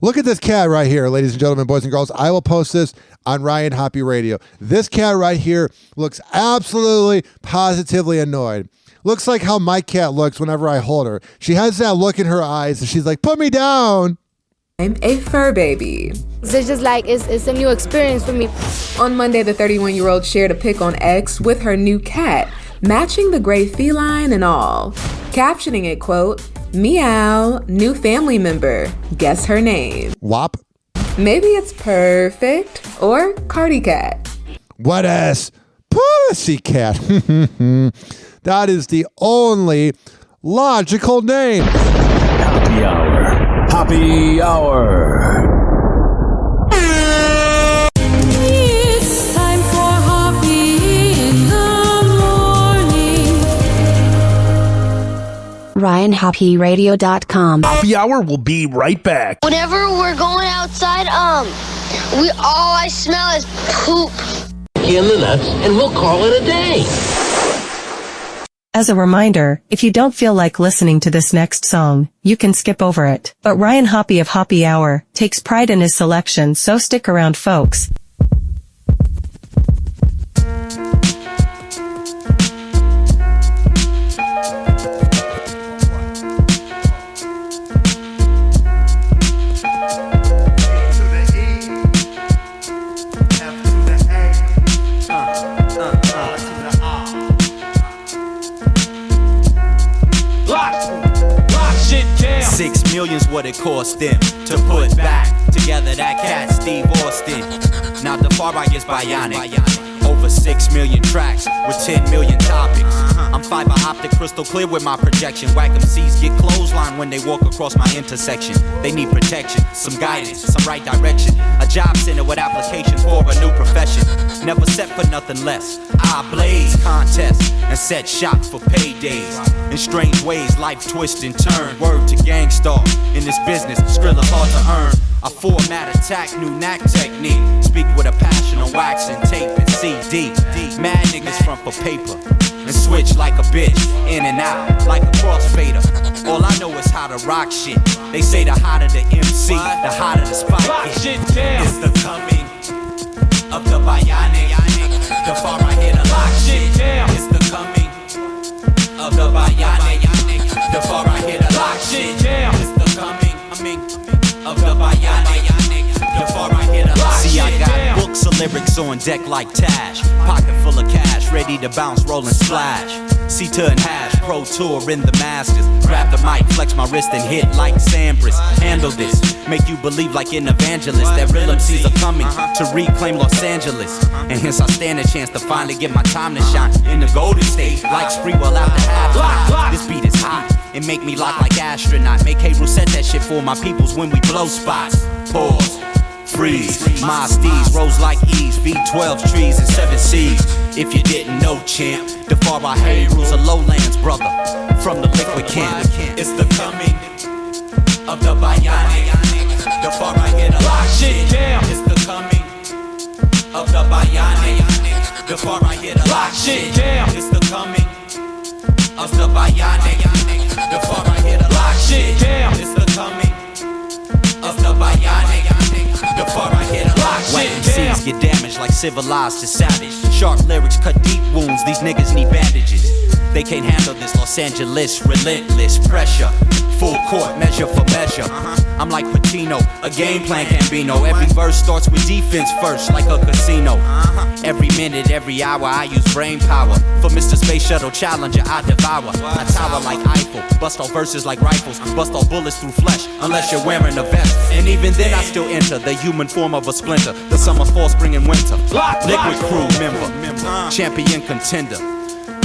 Look at this cat right here, ladies and gentlemen, boys and girls. I will post this on Ryan Hoppe Radio. This cat right here looks absolutely, positively annoyed. Looks like how my cat looks whenever I hold her. She has that look in her eyes, and she's like, put me down. I'm a fur baby. So it's just it's a new experience for me. On Monday, the 31-year-old shared a pic on X with her new cat, matching the gray feline and all. Captioning it, quote, meow, new family member. Guess her name. Wop. Maybe it's Perfect or Cardi Cat. What ass pussy cat. That is the only logical name. Happy Hour. Happy Hour. It's time for Hoppe in the morning. RyanHoppeRadio.com. Happy Hour will be right back. Whenever we're going outside, all I smell is poop. In the nuts, and we'll call it a day. As a reminder, if you don't feel like listening to this next song, you can skip over it. But Ryan Hoppe of Hoppe Hour takes pride in his selection, so stick around, folks. $6 million's what it cost them to put back together that cat Steve Austin. Now the far right is bionic. Over 6 million tracks with 10 million topics. I'm fiber optic crystal clear with my projection. Whack MCs get clothesline when they walk across my intersection. They need protection, some guidance, some right direction. A job center with applications for a new profession. Never set for nothing less. I blaze contests and set shots for paydays. In strange ways, life twist and turn. Word to gangstar. In this business, Skrilla hard to earn. I format attack, new knack technique. Speak with a passion on wax and tape and CD. Mad niggas front for paper and switch like a bitch, in and out like a crossfader. All I know is how to rock shit. They say the hotter the MC, the hotter the spike. It's the coming of the bionic. The far right here to lock shit down. It's the coming of the bionic. The far right here to lock shit down. It's the coming of the bionic. The far right here to lock shit down. See, I got books of lyrics on deck like Tash. Pocket full of cash, ready to bounce, roll and splash. C to and hash, Pro Tour in the Masters. Grab the mic, flex my wrist and hit like Sampras. Handle this, make you believe like an evangelist that real MCs are coming to reclaim Los Angeles. And hence I stand a chance to finally get my time to shine in the Golden State like Spreewell after halftime. This beat is hot, it make me lock like astronaut. Make K-Rool set that shit for my peoples when we blow spots. Pause, freeze, my steez rose like E's, V12 trees and 7 C's. If you didn't know, champ, the far I hate rules of lowlands, brother, from the liquid camp. It's the coming of the bionic. The far I hit a lock shit down. It's the coming of the bionic. The far I hit a lock shit down. It's the coming of the bionic. The far I hit a lock shit down. It's the coming of the bionic. The far I hit a lock shit down. MCs get damaged like civilized to savage. Sharp lyrics cut deep wounds. These niggas need bandages. They can't handle this Los Angeles relentless pressure. Full court, measure for measure. I'm like Pacino, a game plan Gambino. Every verse starts with defense first, like a casino. Every minute, every hour, I use brain power. For Mr. Space Shuttle Challenger, I devour. I tower like Eiffel, bust all verses like rifles, bust all bullets through flesh, unless you're wearing a vest. And even then, I still enter the human form of a splinter. The summer, fall, spring, and winter. Liquid crew member, champion contender.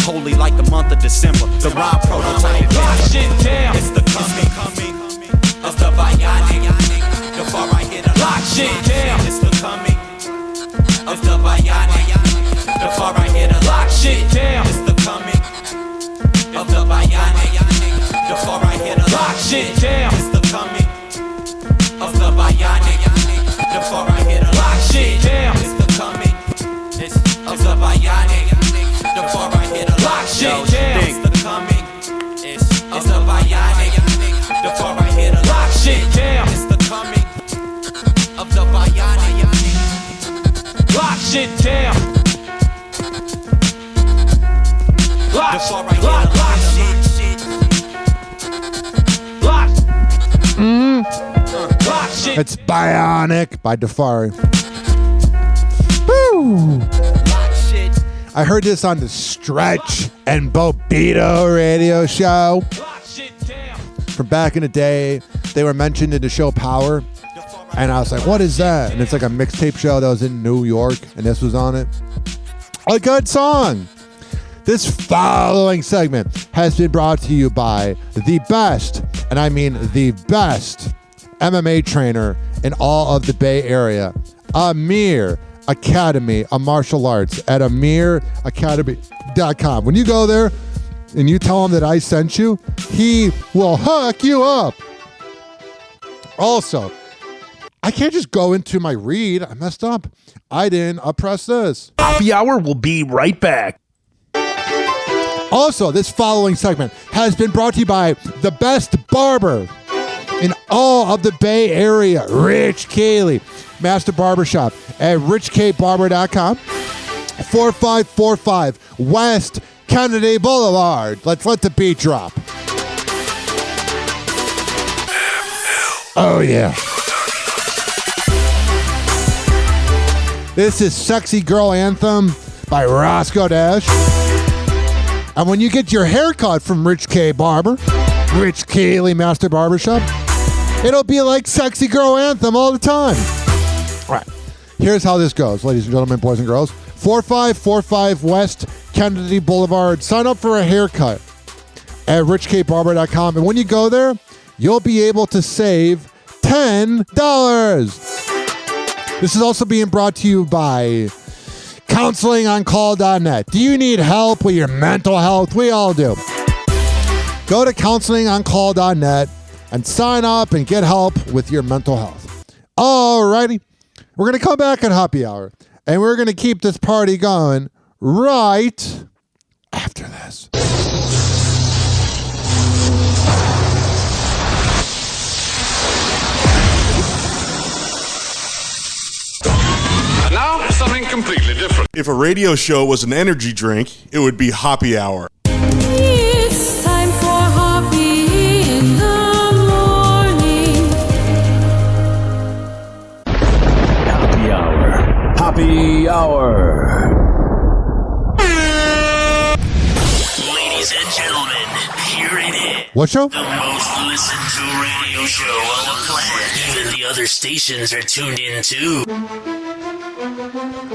Holy like the month of December. The rhyme prototype. Shit down. It's the coming of the bionic. The far I hit a lock shit down. It's the coming of the bionic. The far I hit a lock shit down. It's the coming of the bionic. The far I hit a lock shit down. It's the coming of the bionic. The far I hit a lock shit down. It's the coming of the bionic. The far I hit a lock shit down. It's the coming of the bionic. The far I hit a lock shit down. It's the coming of the bionic. Lock shit down. Lock shit. It's Bionic by Defari. Woo! I heard this on the Stretch and Bobito radio show from back in the day. They were mentioned in the show Power, and I was like, what is that? And it's like a mixtape show that was in New York, and this was on it. A good song. This following segment has been brought to you by the best, and I mean the best, MMA trainer in all of the Bay Area, Amir Academy of Martial Arts at amiracademy.com. When you go there and you tell him that I sent you, he will hook you up. Also, I can't just go into my read. I messed up. I didn't press this. Hoppe Hour will be right back. Also, this following segment has been brought to you by the best barber in all of the Bay Area, Rich Cayley, Master Barbershop at richkbarber.com, 4545 West Kennedy Boulevard. Let's let the beat drop. Oh, yeah. This is Sexy Girl Anthem by Roscoe Dash. And when you get your haircut from Rich K. Barber, Rich Cayley Master Barbershop, it'll be like Sexy Girl Anthem all the time. All right, here's how this goes, ladies and gentlemen, boys and girls. 4545 West Kennedy Boulevard. Sign up for a haircut at richkbarber.com. And when you go there, you'll be able to save $10. This is also being brought to you by counselingoncall.net. Do you need help with your mental health? We all do. Go to counselingoncall.net and sign up and get help with your mental health. Alrighty. We're going to come back at Hoppe Hour, and we're going to keep this party going right after this. And now, something completely different. If a radio show was an energy drink, it would be Hoppe Hour. It's time for Hoppe in the morning. Hoppe Hour. Hoppe Hour. Ladies and and gentlemen, here it is. What show? The most listened to radio show on the planet. Even the other stations are tuned in too.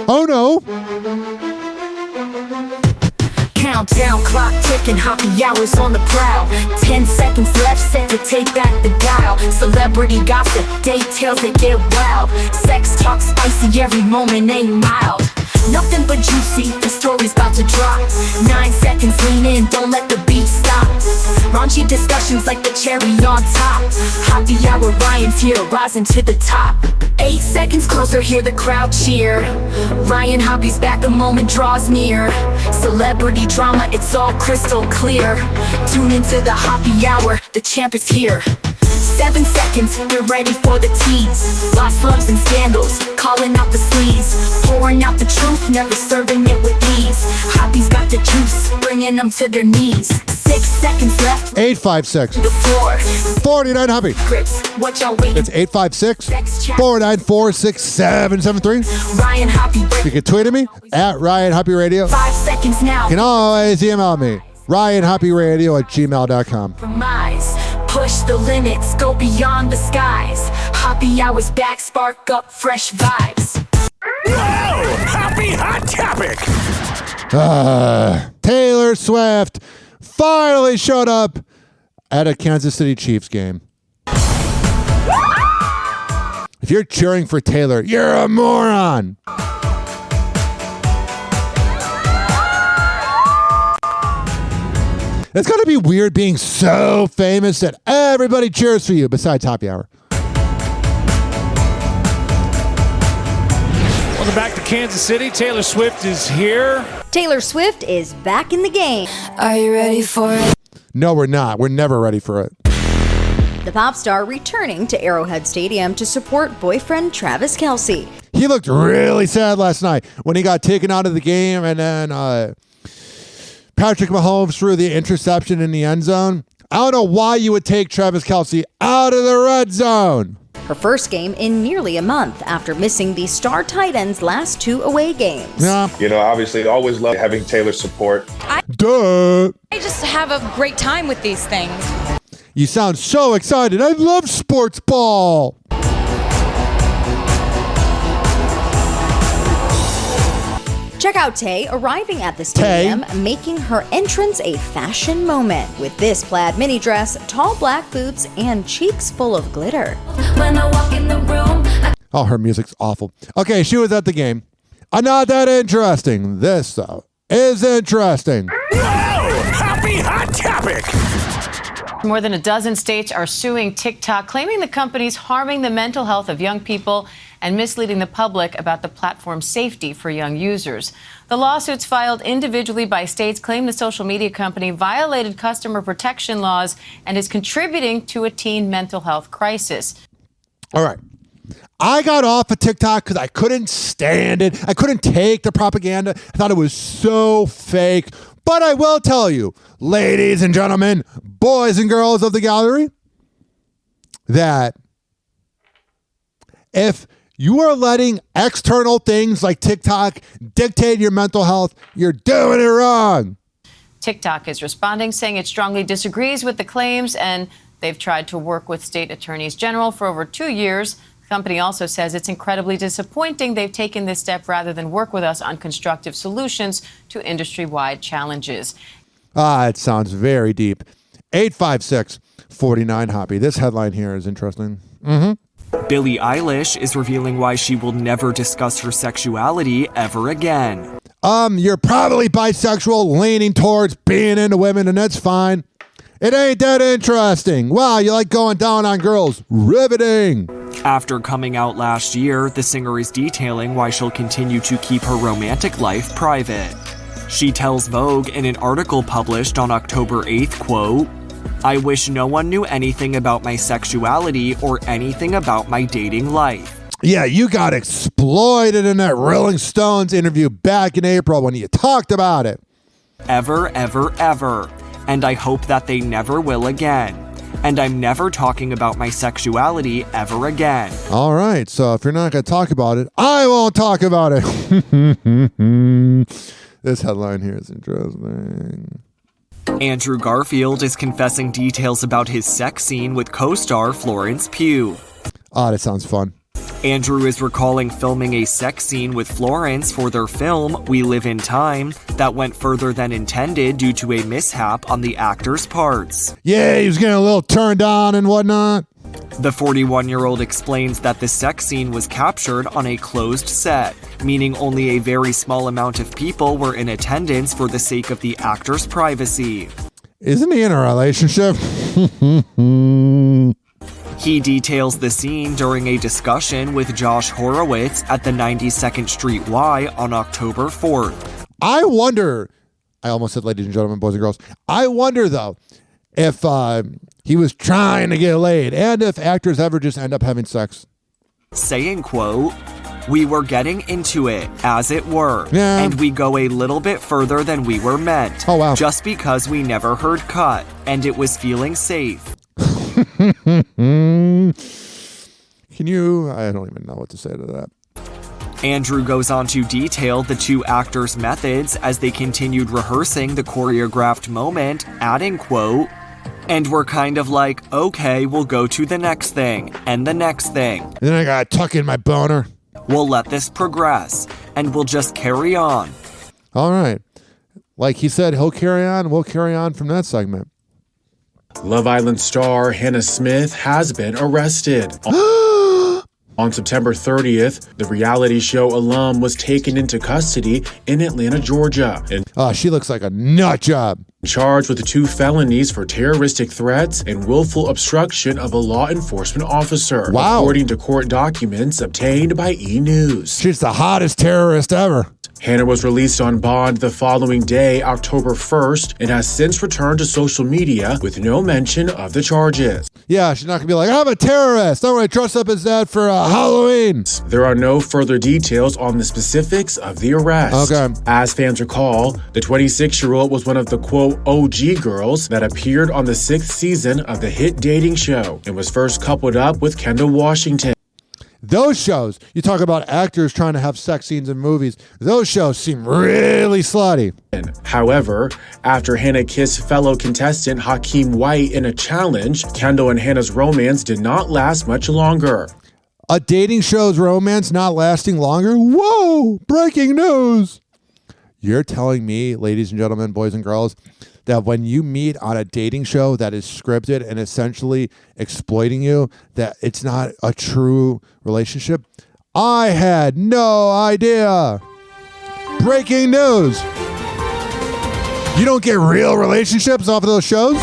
Oh no. Countdown clock ticking, happy hours on the prowl. 10 seconds left, set to take back the dial. Celebrity gossip, details that get wild. Sex talk spicy, every moment ain't mild. Nothing but juicy, the story's about to drop. 9 seconds, lean in, don't let the beat stop. Raunchy discussions like the cherry on top. Happy hour, Ryan's here, rising to the top. 8 seconds closer, hear the crowd cheer. Ryan Hoppe's back, the moment draws near. Celebrity drama, it's all crystal clear. Tune into the Hoppe Hour, the champ is here. 7 seconds, we're ready for the tease. Lost loves and scandals, calling out the sleaze. Pouring out the truth, never serving it with ease. Hoppe's got the juice, bringing them to their knees. 6 seconds left. 856 The floor. 49 Hoppe. Grips, what y'all waiting? It's 856-494-6773. Ryan Hoppe. You can tweet at me at Ryan Hoppe Radio. 5 seconds now. You can always email me, RyanHoppeRadio@gmail.com. Compromise. Push the limits, go beyond the skies. Hoppe Hour's back, spark up fresh vibes. Whoa! Happy hot topic! Taylor Swift finally showed up at a Kansas City Chiefs game. If you're cheering for Taylor, you're a moron. It's going to be weird being so famous that everybody cheers for you besides Hoppe Hour. Welcome back to Kansas City. Taylor Swift is here. Taylor Swift is back in the game. Are you ready for it? No, we're not. We're never ready for it. The pop star returning to Arrowhead Stadium to support boyfriend Travis Kelce. He looked really sad last night when he got taken out of the game and then Patrick Mahomes threw the interception in the end zone. I don't know why you would take Travis Kelce out of the red zone. Her first game in nearly a month after missing the star tight end's last 2 away games. Yeah. You know, obviously, always love having Taylor's support. Duh. I just have a great time with these things. You sound so excited. I love sports ball. Check out Tay arriving at the stadium, making her entrance a fashion moment with this plaid mini dress, tall black boots, and cheeks full of glitter. When I walk in the room, Oh, her music's awful. Okay, she was at the game. Not that interesting. This, though, is interesting. Whoa! Happy hot topic! More than a dozen states are suing TikTok, claiming the company's harming the mental health of young people and misleading the public about the platform's safety for young users. The lawsuits filed individually by states claim the social media company violated customer protection laws and is contributing to a teen mental health crisis. All right. I got off of TikTok because I couldn't stand it. I couldn't take the propaganda. I thought it was so fake. But I will tell you, ladies and gentlemen, boys and girls of the gallery, that if you are letting external things like TikTok dictate your mental health, you're doing it wrong. TikTok is responding, saying it strongly disagrees with the claims, and they've tried to work with state attorneys general for over 2 years. The company also says it's incredibly disappointing they've taken this step rather than work with us on constructive solutions to industry-wide challenges. It sounds very deep. 856-49 Hoppe. This headline here is interesting. Billie Eilish is revealing why she will never discuss her sexuality ever again. You're probably bisexual, leaning towards being into women, and that's fine. It ain't that interesting. Wow, you like going down on girls. Riveting. After coming out last year, the singer is detailing why she'll continue to keep her romantic life private. She tells Vogue in an article published on October 8th, quote, "I wish no one knew anything about my sexuality or anything about my dating life." Yeah, you got exploited in that Rolling Stones interview back in April when you talked about it. Ever, ever, ever. And I hope that they never will again. And I'm never talking about my sexuality ever again. All right, so if you're not going to talk about it, I won't talk about it. This headline here is interesting. Andrew Garfield is confessing details about his sex scene with co-star Florence Pugh. Oh, that sounds fun. Andrew is recalling filming a sex scene with Florence for their film We Live in Time that went further than intended due to a mishap on the actor's parts. Yeah, he was getting a little turned on and whatnot. The 41-year-old explains that the sex scene was captured on a closed set, meaning only a very small amount of people were in attendance for the sake of the actor's privacy. Isn't he in a relationship? He details the scene during a discussion with Josh Horowitz at the 92nd Street Y on October 4th. I wonder, I almost said ladies and gentlemen, boys and girls, I wonder though, if he was trying to get laid and if actors ever just end up having sex. Saying, quote, "We were getting into it, as it were, and we go a little bit further than we were meant. Oh, wow. Just because we never heard cut, and it was feeling safe." Can you? I don't even know what to say to that. Andrew goes on to detail the two actors' methods as they continued rehearsing the choreographed moment, adding, quote, "And we're kind of like, okay, we'll go to the next thing, and the next thing. And then I gotta tuck in my boner. We'll let this progress, and we'll just carry on." All right. Like he said, he'll carry on. We'll carry on from that segment. Love Island star Hannah Smith has been arrested. On September 30th, the reality show alum was taken into custody in Atlanta, Georgia. And she looks like a nut job. Charged with 2 felonies for terroristic threats and willful obstruction of a law enforcement officer. Wow. According to court documents obtained by E! News. She's the hottest terrorist ever. Hannah was released on bond the following day, October 1st, and has since returned to social media with no mention of the charges. Yeah, she's not going to be like, I'm a terrorist. I'm going to dress up as that for Halloween. There are no further details on the specifics of the arrest. Okay. As fans recall, the 26-year-old was one of the, quote, OG girls that appeared on the 6th season of the hit dating show and was first coupled up with Kendall Washington. Those shows, you talk about actors trying to have sex scenes in movies, those shows seem really slutty. However, after Hannah kissed fellow contestant Hakeem White in a challenge, Kendall and Hannah's romance did not last much longer. A dating show's romance not lasting longer? Whoa! Breaking news! You're telling me, ladies and gentlemen, boys and girls, that when you meet on a dating show that is scripted and essentially exploiting you, that it's not a true relationship? I had no idea. Breaking news. You don't get real relationships off of those shows?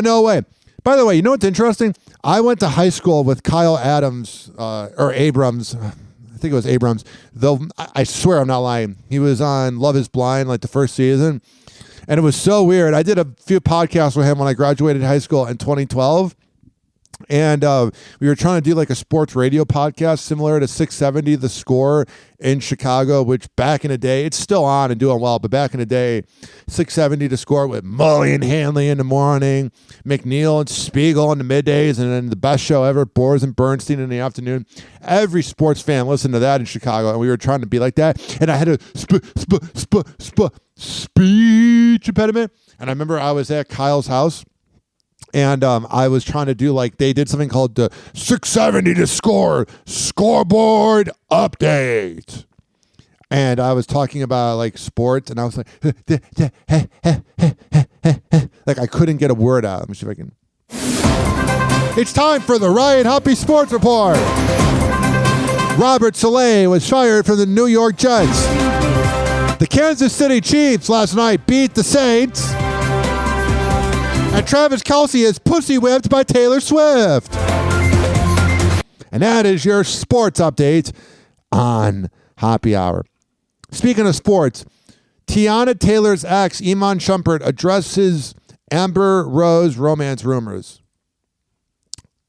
No way. By the way, you know what's interesting? I went to high school with Kyle Adams, or Abrams. I think it was Abrams, though I swear I'm not lying. He was on Love is Blind, like the first season. And it was so weird. I did a few podcasts with him when I graduated high school in 2012. And we were trying to do like a sports radio podcast similar to 670 The Score in Chicago, which back in the day, it's still on and doing well, but back in the day, 670 The Score with Mully and Hanley in the morning, McNeil and Spiegel in the middays, and then the best show ever, Boers and Bernstein in the afternoon. Every sports fan listened to that in Chicago, and we were trying to be like that. And I had a speech impediment. And I remember I was at Kyle's house. And I was trying to do like, they did something called the 670 to Score scoreboard update. And I was talking about like sports and I was like, like I couldn't get a word out. Let me see if I can. It's time for the Ryan Hoppe Sports Report. Robert Saleh was fired from the New York Jets. The Kansas City Chiefs last night beat the Saints. And Travis Kelce is pussy whipped by Taylor Swift. And that is your sports update on Hoppe Hour. Speaking of sports, Tiana Taylor's ex, Iman Shumpert, addresses Amber Rose romance rumors.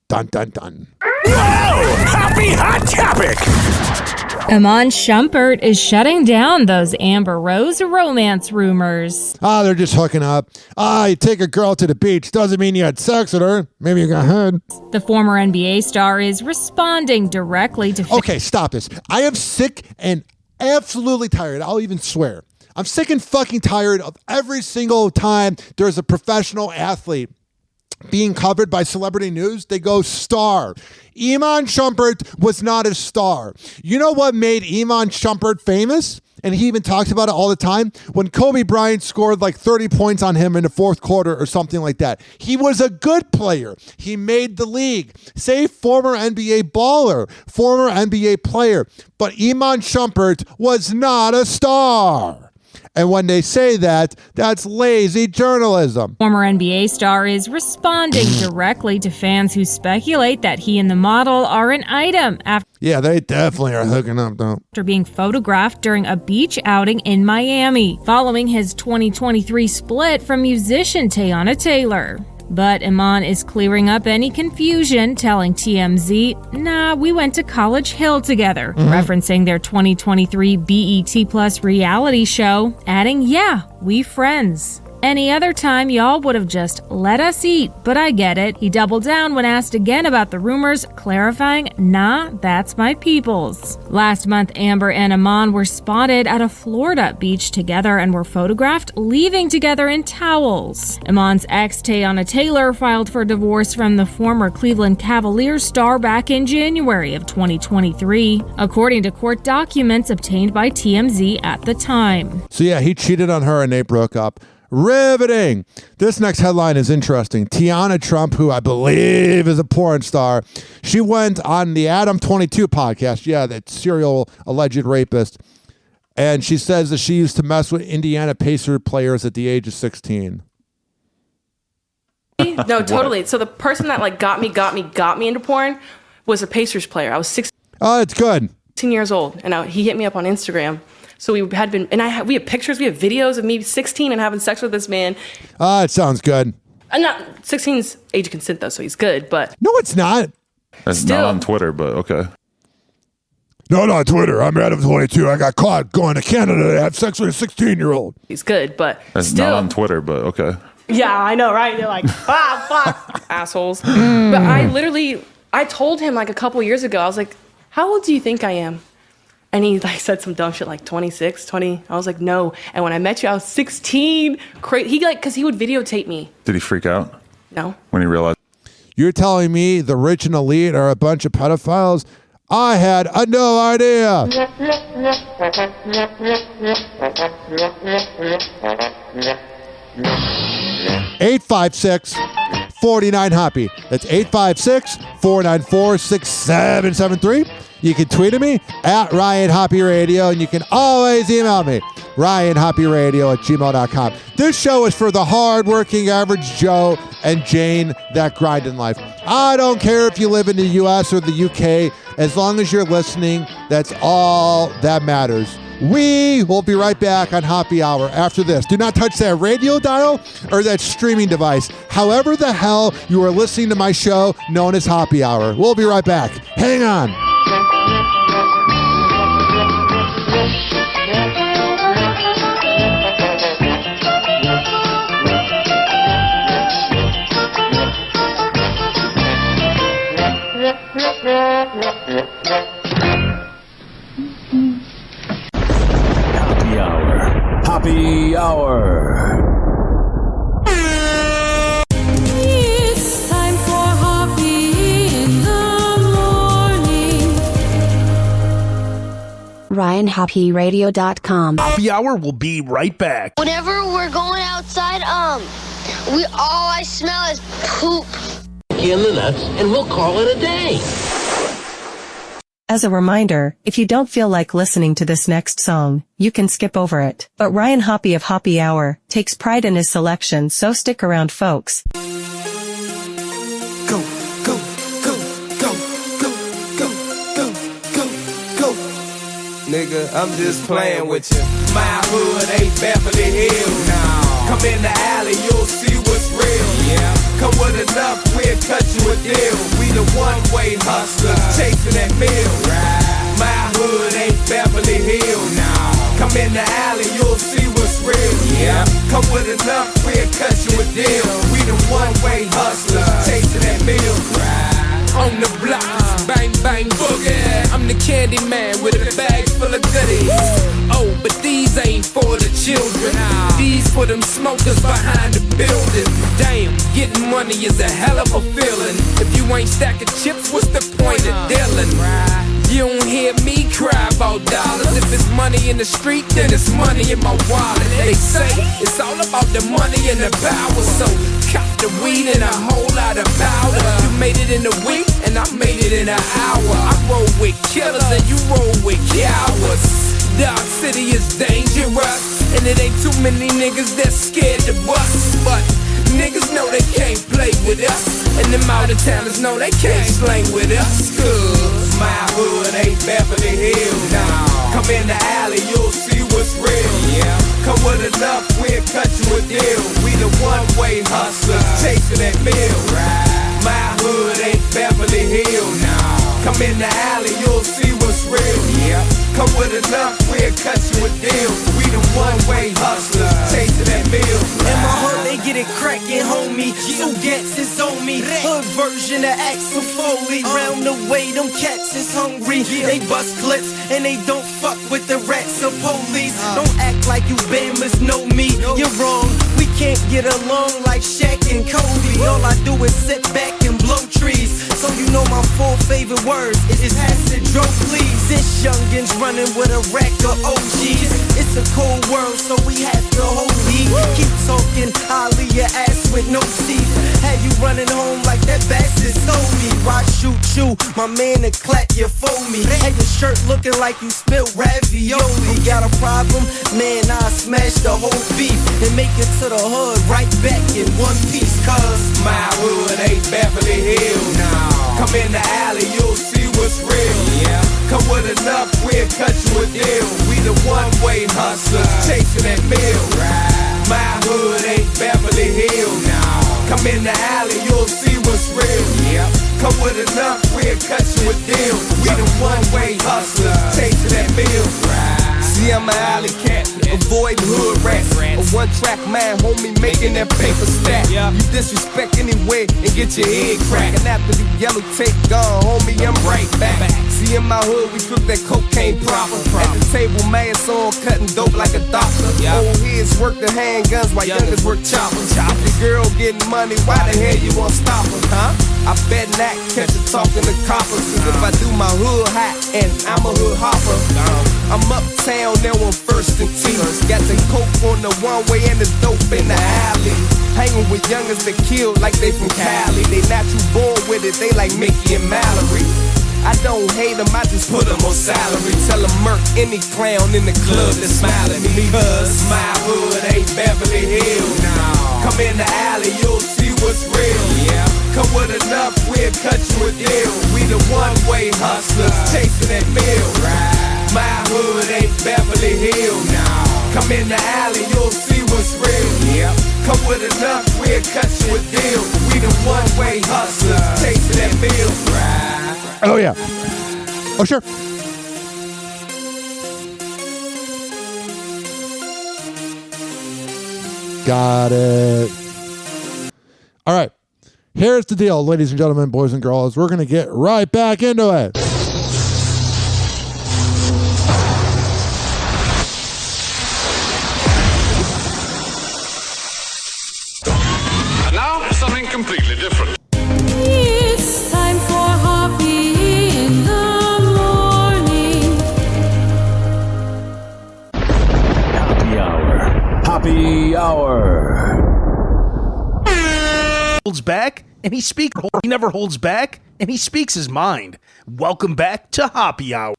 Dun, dun, dun. Whoa! Happy hot topic! Iman Shumpert is shutting down those Amber Rose romance rumors. They're just hooking up. You take a girl to the beach. Doesn't mean you had sex with her. Maybe you got head. The former NBA star is responding directly to... Okay, stop this. I am sick and absolutely tired. I'll even swear. I'm sick and fucking tired of every single time there's a professional athlete being covered by celebrity news, they go star. Iman Shumpert was not a star. You know what made Iman Shumpert famous? And he even talks about it all the time. When Kobe Bryant scored like 30 points on him in the fourth quarter or something like that. He was a good player. He made the league. Say former NBA baller, former NBA player. But Iman Shumpert was not a star. And when they say that, that's lazy journalism. Former NBA star is responding directly to fans who speculate that he and the model are an item Yeah, they definitely are hooking up, though. after being photographed during a beach outing in Miami, following his 2023 split from musician Teyana Taylor. But Iman is clearing up any confusion, telling TMZ, "Nah, we went to College Hill together," referencing their 2023 BET Plus reality show, adding, "Yeah, we friends. Any other time, y'all would have just let us eat, but I get it." He doubled down when asked again about the rumors, clarifying, "Nah, that's my peoples." Last month, Amber and Iman were spotted at a Florida beach together and were photographed leaving together in towels. Iman's ex, Teyana Taylor, filed for divorce from the former Cleveland Cavaliers star back in January of 2023, according to court documents obtained by TMZ at the time. So yeah, he cheated on her and they broke up. Riveting. This next headline is interesting. Tiana Trump, who I believe is a porn star, she went on the Adam 22 podcast, that serial alleged rapist, and she says that she used to mess with Indiana Pacer players at the age of 16. No, totally. So the person that like got me into porn was a Pacers player. I was 16. Oh, it's good. 16 years old, and he hit me up on Instagram. So we had been, and we have pictures, we have videos of me 16 and having sex with this man. It sounds good. I'm not 16's age of consent though, so he's good. But no, it's not. It's not on Twitter, but okay. No, not Twitter. I'm Adam 22. I got caught going to Canada to have sex with a 16-year-old. He's good, but it's still, not on Twitter, but okay. Yeah, I know, right? They're like, fuck, assholes. But I told him like a couple years ago, I was like, "How old do you think I am?" And he like said some dumb shit like 26, 20. I was like, "No." And when I met you, I was 16. Because he would videotape me. Did he freak out? No. When he realized? You're telling me the rich and elite are a bunch of pedophiles? I had no idea. 856-49-HOPPY. That's 856-494-6773. You can tweet at me at Ryan Hoppe Radio, and you can always email me, RyanHoppeRadio@gmail.com. This show is for the hard-working average Joe and Jane that grind in life. I don't care if you live in the U.S. or the U.K. As long as you're listening, that's all that matters. We will be right back on Hoppe Hour after this. Do not touch that radio dial or that streaming device. However the hell you are listening to my show known as Hoppe Hour. We'll be right back. Hang on. Hoppe Hour. Hoppe Hour. It's time for Hoppe in the morning. RyanHoppeRadio.com. Hoppe Hour will be right back. Whenever we're going outside, all I smell is poop. In the nuts, and we'll call it a day. As a reminder, if you don't feel like listening to this next song, you can skip over it. But Ryan Hoppe of Hoppe Hour takes pride in his selection, so stick around, folks. Go, go, go, go, go, go, go, go, go. Nigga, I'm just playing with you. My hood ain't Beverly Hills. No. Come in the alley, you'll see what's real. Yeah. Come with enough, we'll cut you a deal. We the one-way hustlers chasing that meal. Right. My hood ain't Beverly Hills. No. Come in the alley, you'll see what's real. Yeah. Come with enough, we'll cut you a deal. We the one-way hustlers chasing that meal. Right. On the block, bang bang boogie. I'm the candy man with a bag full of goodies. Oh, but these ain't for the children. These for them smokers behind the building. Damn, getting money is a hell of a feeling. If you ain't stacking chips, what's the point of dealing? You don't hear me cry about dollars. If it's money in the street, then it's money in my wallet. They say it's all about the money and the power. So cop the weed and a whole lot of powder. You made it in a week and I made it in an hour. I roll with killers and you roll with cowards. Dark City is dangerous, and it ain't too many niggas that's scared to bust. But niggas know they can't play with us, and them out-of-towners know they can't slang with us. Cause my hood ain't Beverly Hills. Nah. Come in the alley, you'll see what's real. Yeah. Come with enough, we'll cut you a deal. We the one-way hustlers, chasing that meal. Right. My hood ain't Beverly Hills. Nah. Come in the alley, you'll see what's real. Yeah. Come with enough, we'll cut you a deal. We the one-way hustlers, chasing that meal. In my hood, they get it crackin', homie. So gats is on me. Hood version of Axel Foley. Round the way, them cats is hungry. They bust clips and they don't fuck with the rats or police. Don't act like you Bammers know me. You're wrong. We can't get along like Shaq and Kobe. All I do is sit back and blow trees. So you know my 4 favorite words is acid, dro, please. This youngin's running with a rack of OGs. It's a cold world, so we have to hold heat. Keep talking, I'll leave your ass with no teeth. Had you running home like that bastard told me. Why shoot you, my man, to clap you for me? Had your shirt looking like you spilled ravioli. Got a problem? Man, I'll smash the whole beef and make it to the hood right back in one piece. Cause my hood ain't Beverly Hills. Nah. Come in the alley, you'll see what's real. Yeah. Come with enough, we'll cut you a deal. We the one-way hustlers, chasing that meal. Right. My hood ain't Beverly Hills. Nah. Come in the alley, you'll see what's real. Yeah. Come with enough, we'll cut you a deal. We the one-way hustlers, chasing that meal. Right. See, I'm an alley cat, avoid hood rats. A one-track man, homie, making that paper stack. You disrespect anyway and get your head cracked. And after the yellow tape gone, homie, I'm right back. See, in my hood, we cook that cocaine proper. At the table, mask on, cutting dope like a doctor. Old heads work the handguns while youngers work choppers. Your girl getting money, why the hell you won't stop her, huh? I bet not catch her talking to coppers. Cause if I do my hood hot and I'm a hood hopper, I'm uptown now on First and T. Got the coke on the one-way and the dope in the alley. Hanging with youngers that kill like they from Cali. They natural born with it, they like Mickey and Mallory. I don't hate them, I just put them on salary. Tell them murk any clown in the club that smile at me. Cause my hood ain't Beverly Hills. Come in the alley, you'll see what's real. Yeah. Come with enough, we'll cut you a deal. We the one-way hustlers, chasing that meal. Right. My hood ain't Beverly Hills. Come in the alley, you'll see what's real. Yeah. Come with enough, we'll cut you a deal. We the one-way hustlers, chasing that meal. Right. Oh, yeah. Oh, sure. Got it. All right. Here's the deal, ladies and gentlemen, boys and girls. We're going to get right back into it. And now, something completely different. It's time for Hoppe in the morning. Hoppe Hour. Hoppe Hour. Holds back and he speaks. He never holds back and he speaks his mind. Welcome back to Hoppe Hour.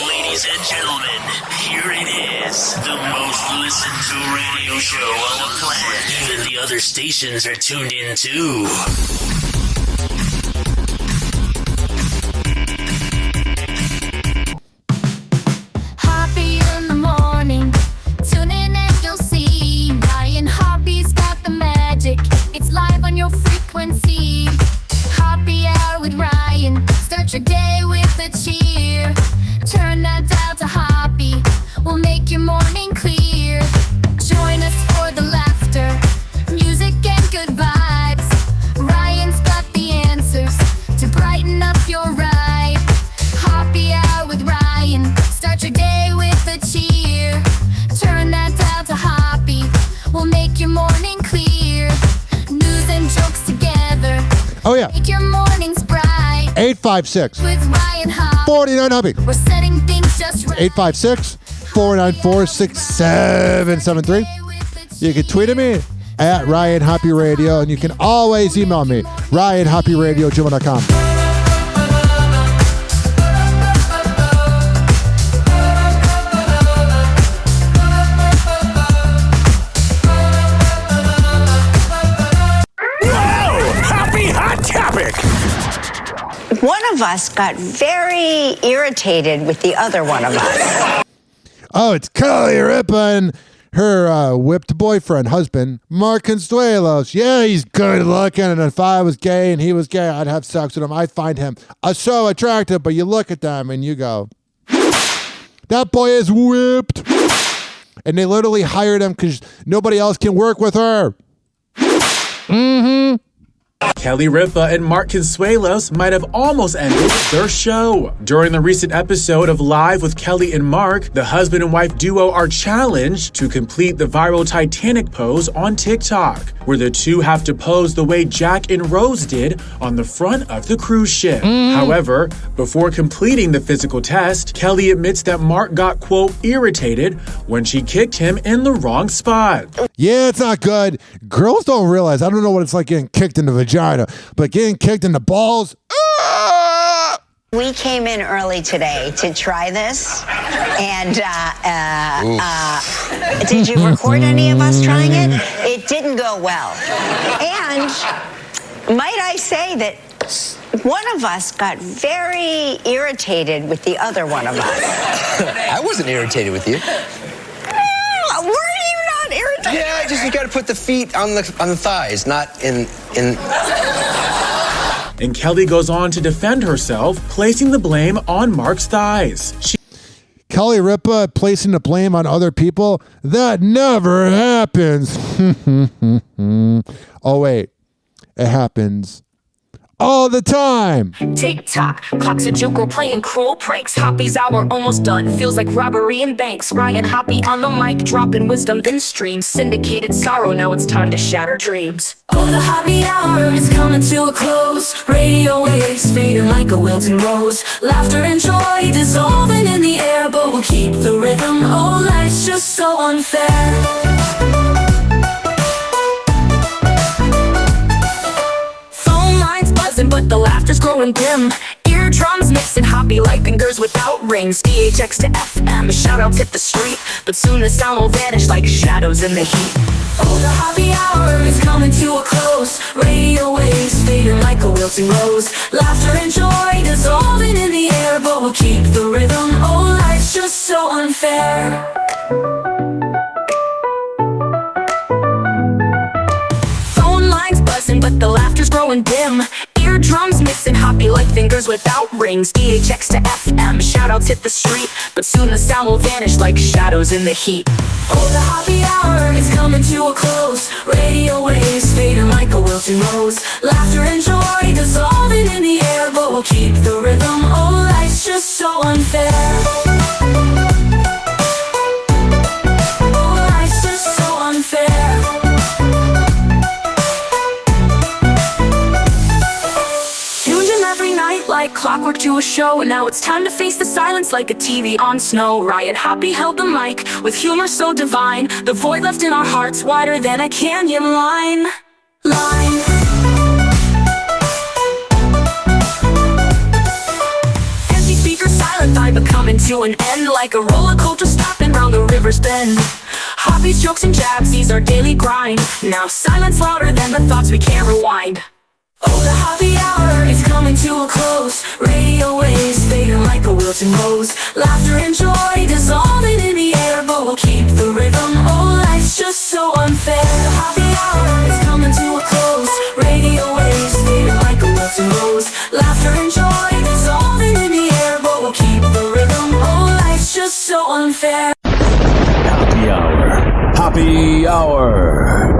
Ladies and gentlemen, here it is, the most listened to radio show on the planet. Even the other stations are tuned in too. Hoppe in the morning. Tune in and you'll see Ryan Hoppe's got the magic. It's live on your frequency. Hoppe Hour with Ryan. Start your day with a cheer. Turn that dial to Hoppe. We'll make your morning clear. Join us for the laughter, music and good vibes. Ryan Oh, yeah. Make your mornings bright. 856 With Ryan Hoppe. 49 Hoppe. We're setting things just right. 856 494 6773. You can tweet at me at Ryan Hoppe Radio, and you can always email me, RyanHoppeRadio@gmail.com. One of us got very irritated with the other one of us. Oh, it's Kelly Ripa and her whipped boyfriend, husband, Mark Consuelos. Yeah, he's good looking, and if I was gay and he was gay, I'd have sex with him. I find him so attractive, but you look at them and you go, that boy is whipped. And they literally hired him because nobody else can work with her. Mm-hmm. Kelly Ripa and Mark Consuelos might have almost ended their show. During the recent episode of Live with Kelly and Mark, the husband and wife duo are challenged to complete the viral Titanic pose on TikTok, where the two have to pose the way Jack and Rose did on the front of the cruise ship. However, before completing the physical test, Kelly admits that Mark got, quote, irritated when she kicked him in the wrong spot. Yeah, it's not good. Girls don't realize, I don't know what it's like getting kicked in the vagina, but getting kicked in the balls. We came in early today to try this, and did you record any of us trying it? It didn't go well. And might I say that one of us got very irritated with the other one of us. I wasn't irritated with you. Were you not irritated? Yeah, you got to put the feet on the thighs, not in. And Kelly goes on to defend herself, placing the blame on Mark's thighs. Kelly Ripa placing the blame on other people? That never happens. Oh, wait. It happens all the time. TikTok, clocks a joker playing cruel pranks. Hoppe's hour almost done. Feels like robbery in banks. Ryan Hoppe on the mic, dropping wisdom then streams. Syndicated sorrow, now it's time to shatter dreams. Oh, the Hoppe hour is coming to a close. Radio waves fading like a wilting rose. Laughter and joy dissolving in the air, but we'll keep the rhythm. Oh, life's just so unfair. But the laughter's growing dim. Eardrums mixing Hoppe like fingers without rings. DHX to FM, shoutouts hit the street, but soon the sound will vanish like shadows in the heat. Oh, the Hoppe hour is coming to a close. Radio waves fading like a wilting rose. Laughter and joy dissolving in the air, but we'll keep the rhythm. Oh, life's just so unfair. Phone lines buzzing, but the laughter's growing dim. Eardrums mixing Hoppe like fingers without rings. DHX to FM, shoutouts hit the street, but soon the sound will vanish like shadows in the heat. Oh, the Hoppe hour is coming to a close. Radio waves fading like a wilting rose. Laughter and joy dissolving in the air, but we'll keep the rhythm. Oh, life's just so unfair. Oh, life's just so unfair. Like clockwork to a show, and now it's time to face the silence like a TV on snow. Ryan Hoppe held the mic with humor so divine, the void left in our hearts wider than a canyon line. Empty speaker, silent vibe, but coming to an end like a roller coaster stopping round the river's bend. Hoppe's jokes and jabs, these are daily grind. Now silence louder than the thoughts we can't rewind. Oh, the Hoppe hour is coming to a close. Radio waves fading like a wilting rose. Laughter and joy dissolving in the air, but we'll keep the rhythm. Oh, life's just so unfair. The Hoppe hour is coming to a close. Radio waves fading like a wilting rose. Laughter and joy dissolving in the air, but we'll keep the rhythm. Oh, life's just so unfair. Hoppe hour. Hoppe hour.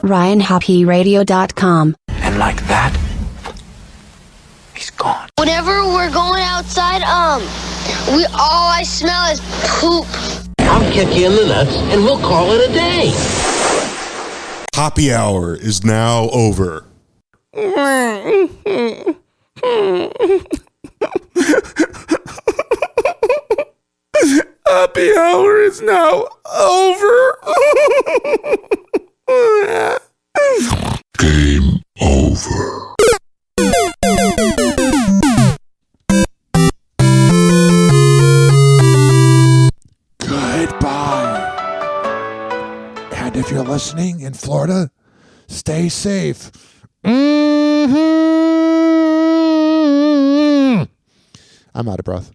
RyanHoppeRadio.com. And like that, he's gone. Whenever we're going outside, All I smell is poop. I'll kick you in the nuts and we'll call it a day. Hoppe Hour is now over. Hoppe Hour is now over. Game over. Goodbye. And if you're listening in Florida, stay safe. I'm out of breath.